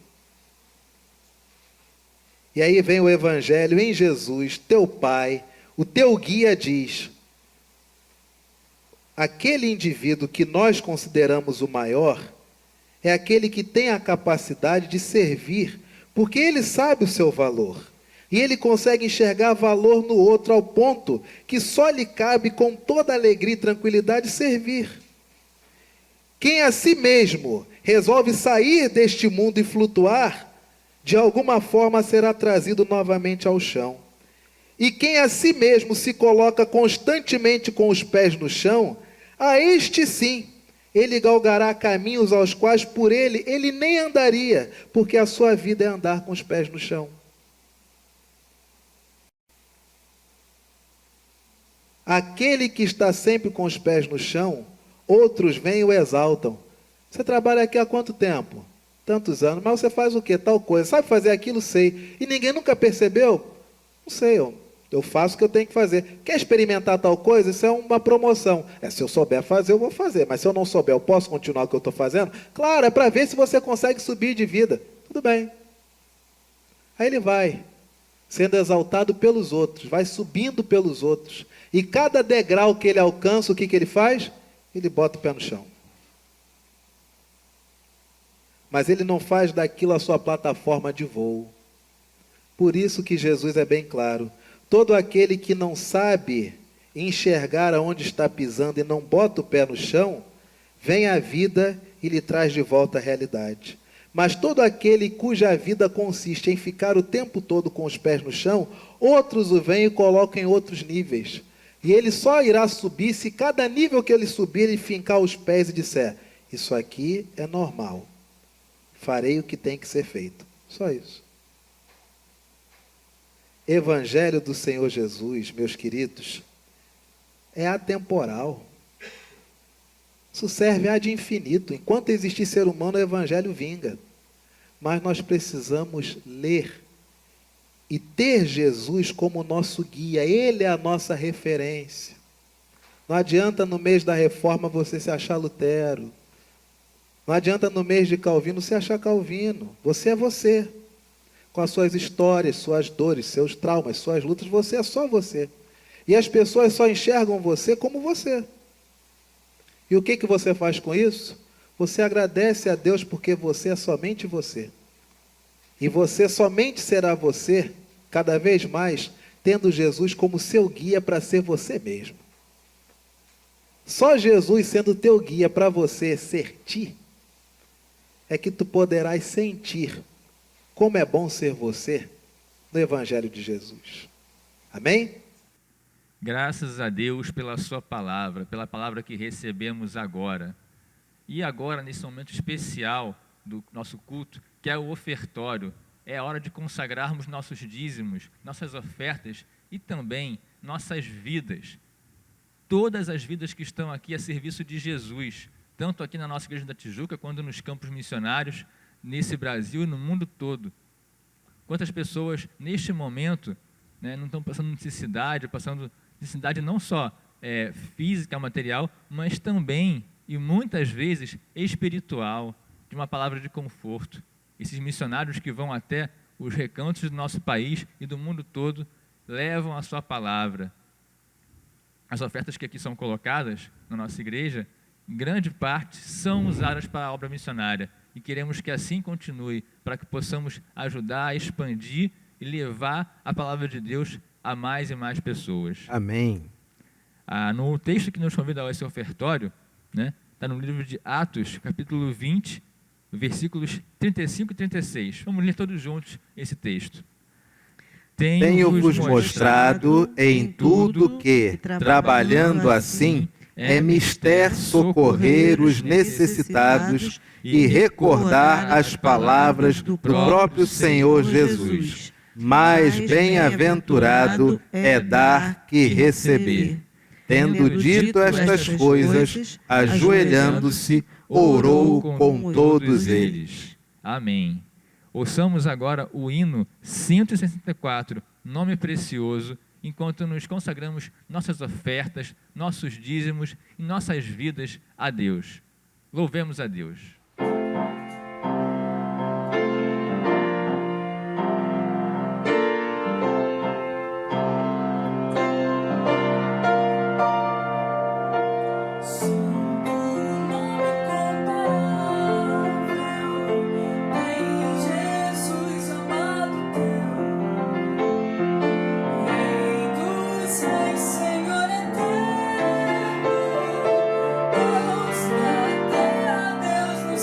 E aí vem o Evangelho em Jesus, teu Pai, o teu guia diz, aquele indivíduo que nós consideramos o maior, é aquele que tem a capacidade de servir, porque ele sabe o seu valor. E ele consegue enxergar valor no outro ao ponto que só lhe cabe com toda alegria e tranquilidade servir. Quem a si mesmo resolve sair deste mundo e flutuar, de alguma forma será trazido novamente ao chão. E quem a si mesmo se coloca constantemente com os pés no chão, a este sim, ele galgará caminhos aos quais por ele nem andaria, porque a sua vida é andar com os pés no chão. Aquele que está sempre com os pés no chão, outros vêm e o exaltam. Você trabalha aqui há quanto tempo? Tantos anos. Mas você faz o quê? Tal coisa. Sabe fazer aquilo? Sei. E ninguém nunca percebeu? Não sei. Eu faço o que eu tenho que fazer. Quer experimentar tal coisa? Isso é uma promoção. Se eu souber fazer, eu vou fazer. Mas se eu não souber, eu posso continuar o que eu estou fazendo? Claro, é para ver se você consegue subir de vida. Tudo bem. Aí ele vai sendo exaltado pelos outros, vai subindo pelos outros. E cada degrau que ele alcança, o que ele faz? Ele bota o pé no chão. Mas ele não faz daquilo a sua plataforma de voo. Por isso que Jesus é bem claro. Todo aquele que não sabe enxergar aonde está pisando e não bota o pé no chão, vem à vida e lhe traz de volta a realidade. Mas todo aquele cuja vida consiste em ficar o tempo todo com os pés no chão, outros o vêm e colocam em outros níveis. E ele só irá subir se cada nível que ele subir, ele fincar os pés e disser, isso aqui é normal. Farei o que tem que ser feito. Só isso. Evangelho do Senhor Jesus, meus queridos, é atemporal. Isso serve a de infinito. Enquanto existir ser humano, o Evangelho vinga. Mas nós precisamos ler e ter Jesus como nosso guia. Ele é a nossa referência. Não adianta no mês da reforma você se achar Lutero. Não adianta no mês de Calvino se achar Calvino. Você é você. Com as suas histórias, suas dores, seus traumas, suas lutas, você é só você. E as pessoas só enxergam você como você. E o que você faz com isso? Você agradece a Deus porque você é somente você. E você somente será você, cada vez mais, tendo Jesus como seu guia para ser você mesmo. Só Jesus sendo teu guia para você ser ti, é que tu poderás sentir como é bom ser você no Evangelho de Jesus. Amém? Graças a Deus pela sua palavra, pela palavra que recebemos agora. E agora, nesse momento especial do nosso culto, que é o ofertório, é a hora de consagrarmos nossos dízimos, nossas ofertas e também nossas vidas. Todas as vidas que estão aqui a serviço de Jesus, tanto aqui na nossa Igreja da Tijuca, quanto nos campos missionários, nesse Brasil e no mundo todo. Quantas pessoas, neste momento, não estão passando necessidade não só física, material, mas também, e muitas vezes, espiritual, de uma palavra de conforto. Esses missionários que vão até os recantos do nosso país e do mundo todo, levam a sua palavra. As ofertas que aqui são colocadas na nossa igreja, em grande parte, são usadas para a obra missionária. E queremos que assim continue, para que possamos ajudar a expandir e levar a palavra de Deus a mais e mais pessoas. Amém. No texto que nos convida a esse ofertório, está no livro de Atos, capítulo 20, versículos 35 e 36. Vamos ler todos juntos esse texto. Tenho-vos mostrado em tudo que, trabalhando assim, é mister socorrer os necessitados e recordar as palavras do próprio Senhor Jesus. Mais bem-aventurado é dar que receber. Tendo dito estas coisas, ajoelhando-se, orou com todos eles. Amém. Ouçamos agora o hino 164, Nome Precioso, enquanto nos consagramos nossas ofertas, nossos dízimos e nossas vidas a Deus. Louvemos a Deus. Senhor eterno, Deus da terra, Deus no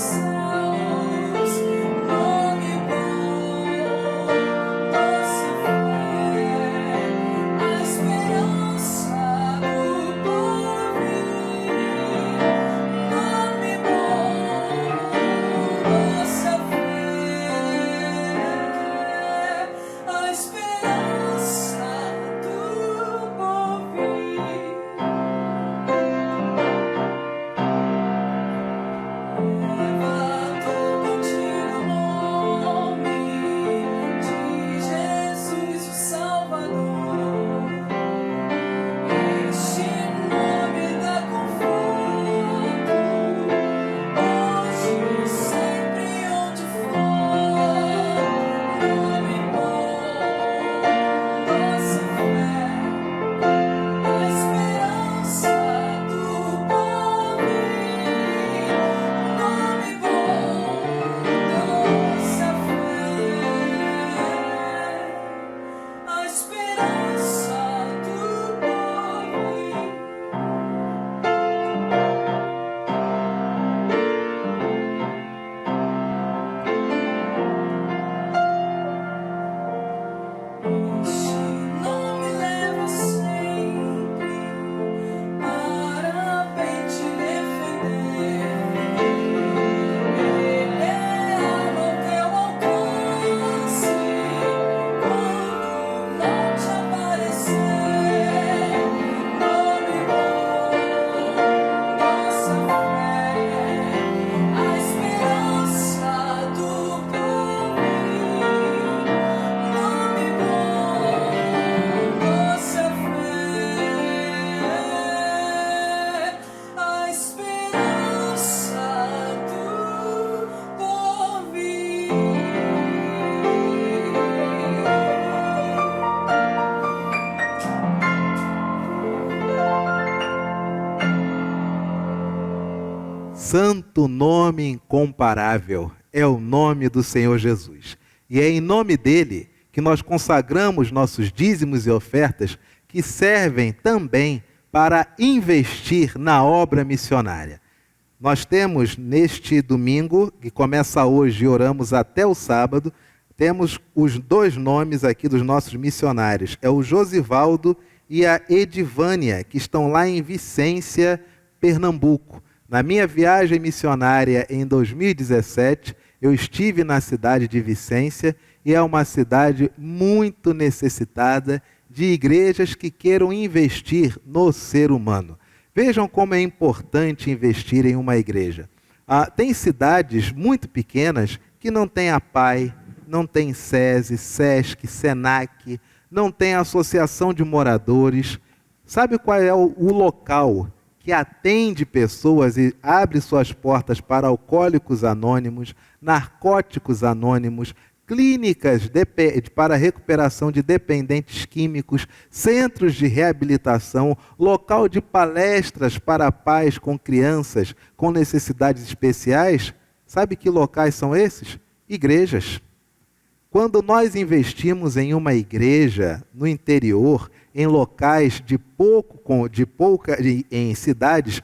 santo nome incomparável é o nome do Senhor Jesus. E é em nome dele que nós consagramos nossos dízimos e ofertas, que servem também para investir na obra missionária. Nós temos neste domingo, que começa hoje e oramos até o sábado, temos os 2 nomes aqui dos nossos missionários. É o Josivaldo e a Edivânia, que estão lá em Vicência, Pernambuco. Na minha viagem missionária em 2017, eu estive na cidade de Vicência e é uma cidade muito necessitada de igrejas que queiram investir no ser humano. Vejam como é importante investir em uma igreja. Tem cidades muito pequenas que não tem a PAI, não tem SESI, SESC, SENAC, não tem associação de moradores. Sabe qual é o local que atende pessoas e abre suas portas para alcoólicos anônimos, narcóticos anônimos, clínicas para recuperação de dependentes químicos, centros de reabilitação, local de palestras para pais com crianças com necessidades especiais? Sabe que locais são esses? Igrejas. Quando nós investimos em uma igreja no interior, em locais em cidades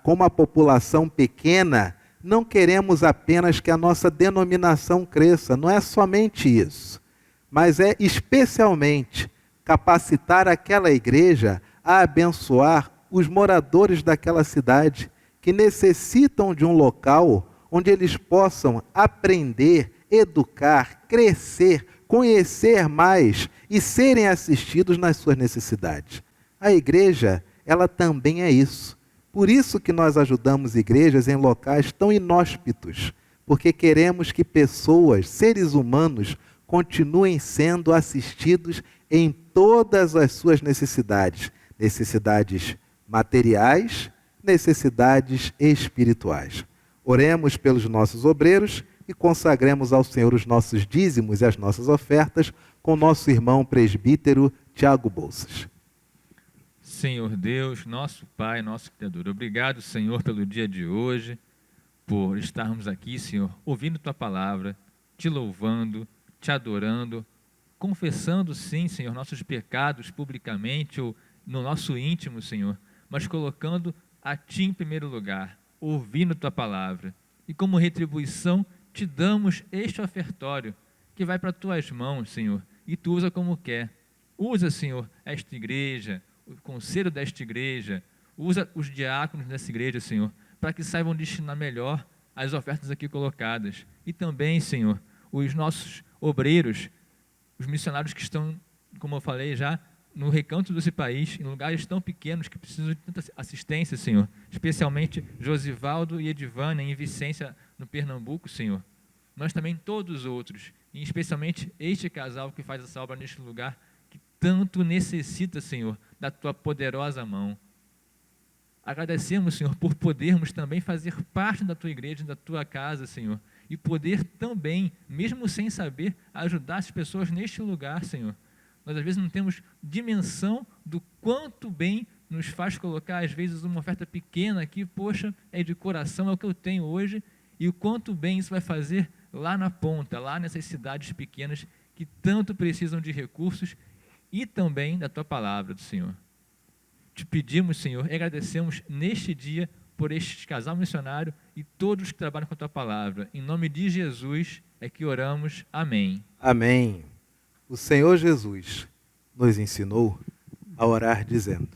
com uma população pequena, não queremos apenas que a nossa denominação cresça, não é somente isso, mas é especialmente capacitar aquela igreja a abençoar os moradores daquela cidade, que necessitam de um local onde eles possam aprender, educar, crescer, conhecer mais e serem assistidos nas suas necessidades. A igreja, ela também é isso. Por isso que nós ajudamos igrejas em locais tão inóspitos, porque queremos que pessoas, seres humanos, continuem sendo assistidos em todas as suas necessidades, necessidades materiais, necessidades espirituais. Oremos pelos nossos obreiros e consagremos ao Senhor os nossos dízimos e as nossas ofertas com nosso irmão presbítero Tiago Bolsas. Senhor Deus, nosso Pai, nosso Criador, obrigado, Senhor, pelo dia de hoje, por estarmos aqui, Senhor, ouvindo Tua palavra, Te louvando, Te adorando, confessando, sim, Senhor, nossos pecados publicamente ou no nosso íntimo, Senhor, mas colocando a Ti em primeiro lugar, ouvindo Tua palavra. E como retribuição, Te damos este ofertório, que vai para Tuas mãos, Senhor, e Tu usa como quer. Usa, Senhor, esta igreja, o conselho desta igreja, usa os diáconos dessa igreja, Senhor, para que saibam destinar melhor as ofertas aqui colocadas. E também, Senhor, os nossos obreiros, os missionários que estão, como eu falei já, no recanto desse país, em lugares tão pequenos que precisam de tanta assistência, Senhor, especialmente Josivaldo e Edivânia em Vicência, no Pernambuco, Senhor, mas também todos os outros, e especialmente este casal que faz essa obra neste lugar, que tanto necessita, Senhor, da Tua poderosa mão. Agradecemos, Senhor, por podermos também fazer parte da Tua igreja, da Tua casa, Senhor, e poder também, mesmo sem saber, ajudar as pessoas neste lugar, Senhor. Nós, às vezes, não temos dimensão do quanto bem nos faz colocar, às vezes, uma oferta pequena aqui, poxa, é de coração, é o que eu tenho hoje, e o quanto bem isso vai fazer lá na ponta, lá nessas cidades pequenas que tanto precisam de recursos e também da Tua palavra, do Senhor. Te pedimos, Senhor, e agradecemos neste dia por este casal missionário e todos que trabalham com a Tua palavra. Em nome de Jesus é que oramos. Amém. Amém. O Senhor Jesus nos ensinou a orar dizendo: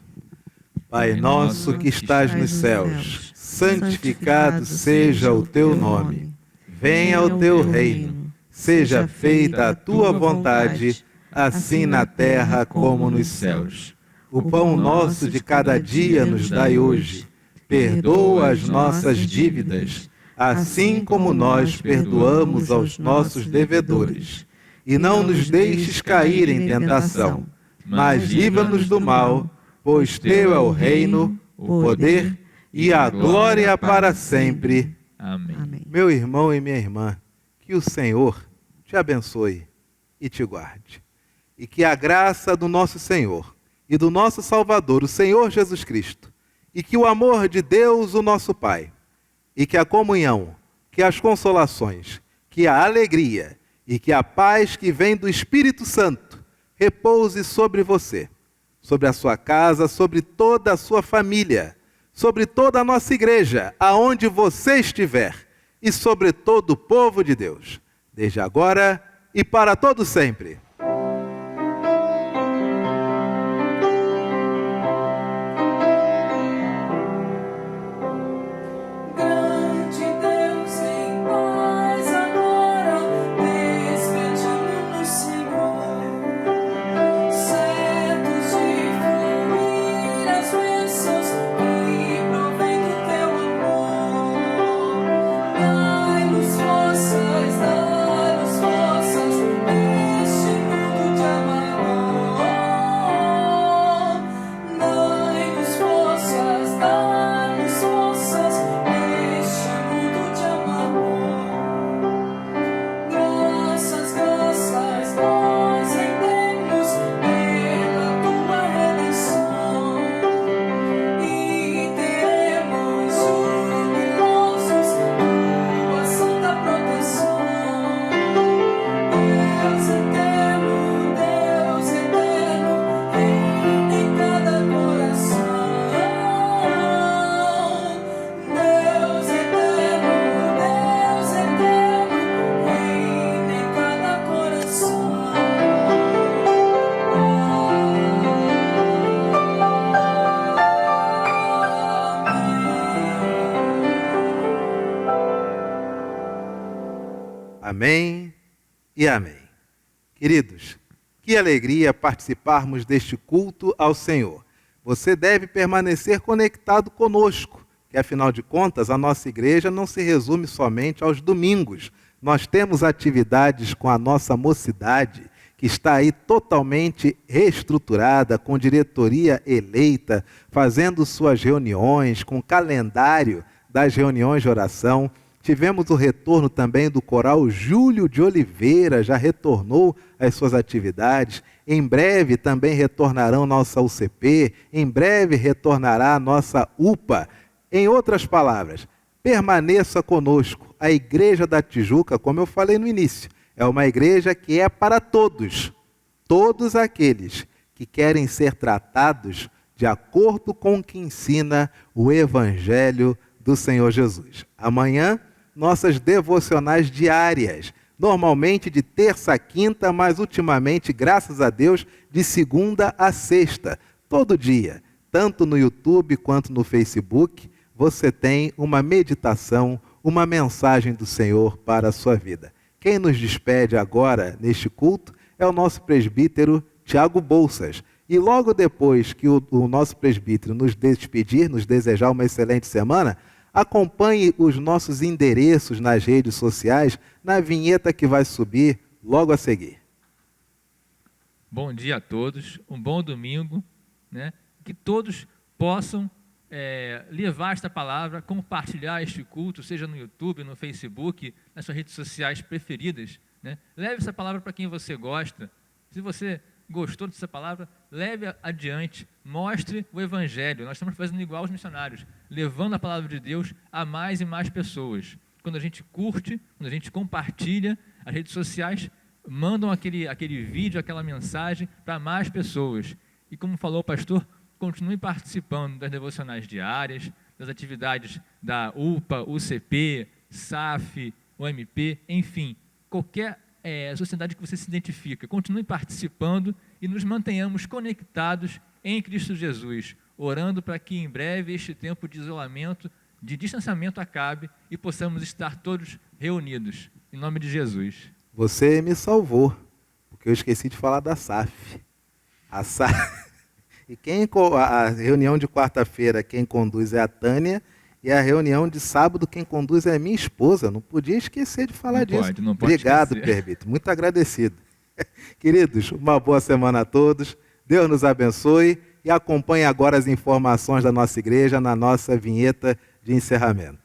Pai nosso que estás nos céus, santificado seja o Teu nome. Venha o Teu reino. Seja feita a Tua vontade, assim na terra como nos céus. O pão nosso de cada dia nos dai hoje. Perdoa as nossas dívidas, assim como nós perdoamos aos nossos devedores. E não nos deixes cair em tentação, mas livra-nos do mal, pois Teu é o reino, o poder e a glória para sempre. Amém. Meu irmão e minha irmã, que o Senhor te abençoe e te guarde. E que a graça do nosso Senhor e do nosso Salvador, o Senhor Jesus Cristo, e que o amor de Deus, o nosso Pai, e que a comunhão, que as consolações, que a alegria e que a paz que vem do Espírito Santo repouse sobre você, sobre a sua casa, sobre toda a sua família, sobre toda a nossa igreja, aonde você estiver, e sobre todo o povo de Deus, desde agora e para todo sempre. Grande Deus em paz agora, despedindo no Senhor, certos de fluir as bênçãos que provém do teu amor. Dai-nos forças neste mundo de amargor. Dai-nos forças neste mundo de amargor. Graças nós rendemos pela tua redenção e teremos jubilosos tua santa proteção. Deus eterno, reina em cada coração. Deus eterno, reina em cada coração. Amém e amém. Queridos, que alegria participarmos deste culto ao Senhor. Você deve permanecer conectado conosco, que afinal de contas a nossa igreja não se resume somente aos domingos. Nós temos atividades com a nossa mocidade, que está aí totalmente reestruturada, com diretoria eleita, fazendo suas reuniões, com calendário das reuniões de oração. Tivemos o retorno também do coral Júlio de Oliveira, já retornou às suas atividades. Em breve também retornarão nossa UCP, em breve retornará a nossa UPA. Em outras palavras, permaneça conosco. A Igreja da Tijuca, como eu falei no início, é uma igreja que é para todos. Todos aqueles que querem ser tratados de acordo com o que ensina o Evangelho do Senhor Jesus. Amanhã, nossas devocionais diárias, normalmente de terça a quinta, mas ultimamente, graças a Deus, de segunda a sexta. Todo dia, tanto no YouTube quanto no Facebook, você tem uma meditação, uma mensagem do Senhor para a sua vida. Quem nos despede agora neste culto é o nosso presbítero Tiago Bolsas. E logo depois que o nosso presbítero nos despedir, nos desejar uma excelente semana, acompanhe os nossos endereços nas redes sociais, na vinheta que vai subir logo a seguir. Bom dia a todos, um bom domingo, né? Que todos possam levar esta palavra, compartilhar este culto, seja no YouTube, no Facebook, nas suas redes sociais preferidas, né? Leve essa palavra para quem você gosta. Se você gostou dessa palavra, leve adiante, mostre o Evangelho. Nós estamos fazendo igual aos missionários, levando a palavra de Deus a mais e mais pessoas. Quando a gente curte, quando a gente compartilha, as redes sociais mandam aquele vídeo, aquela mensagem para mais pessoas. E como falou o pastor, continue participando das devocionais diárias, das atividades da UPA, UCP, SAF, OMP, enfim, qualquer sociedade que você se identifica. Continue participando e nos mantenhamos conectados em Cristo Jesus, orando para que em breve este tempo de isolamento, de distanciamento acabe e possamos estar todos reunidos. Em nome de Jesus. Você me salvou, porque eu esqueci de falar da SAF. A SAF... E a reunião de quarta-feira quem conduz é a Tânia, e a reunião de sábado quem conduz é a minha esposa. Não podia esquecer de falar disso. Não pode Obrigado, esquecer. Perbito. Muito agradecido. Queridos, uma boa semana a todos. Deus nos abençoe e acompanhe agora as informações da nossa igreja na nossa vinheta de encerramento.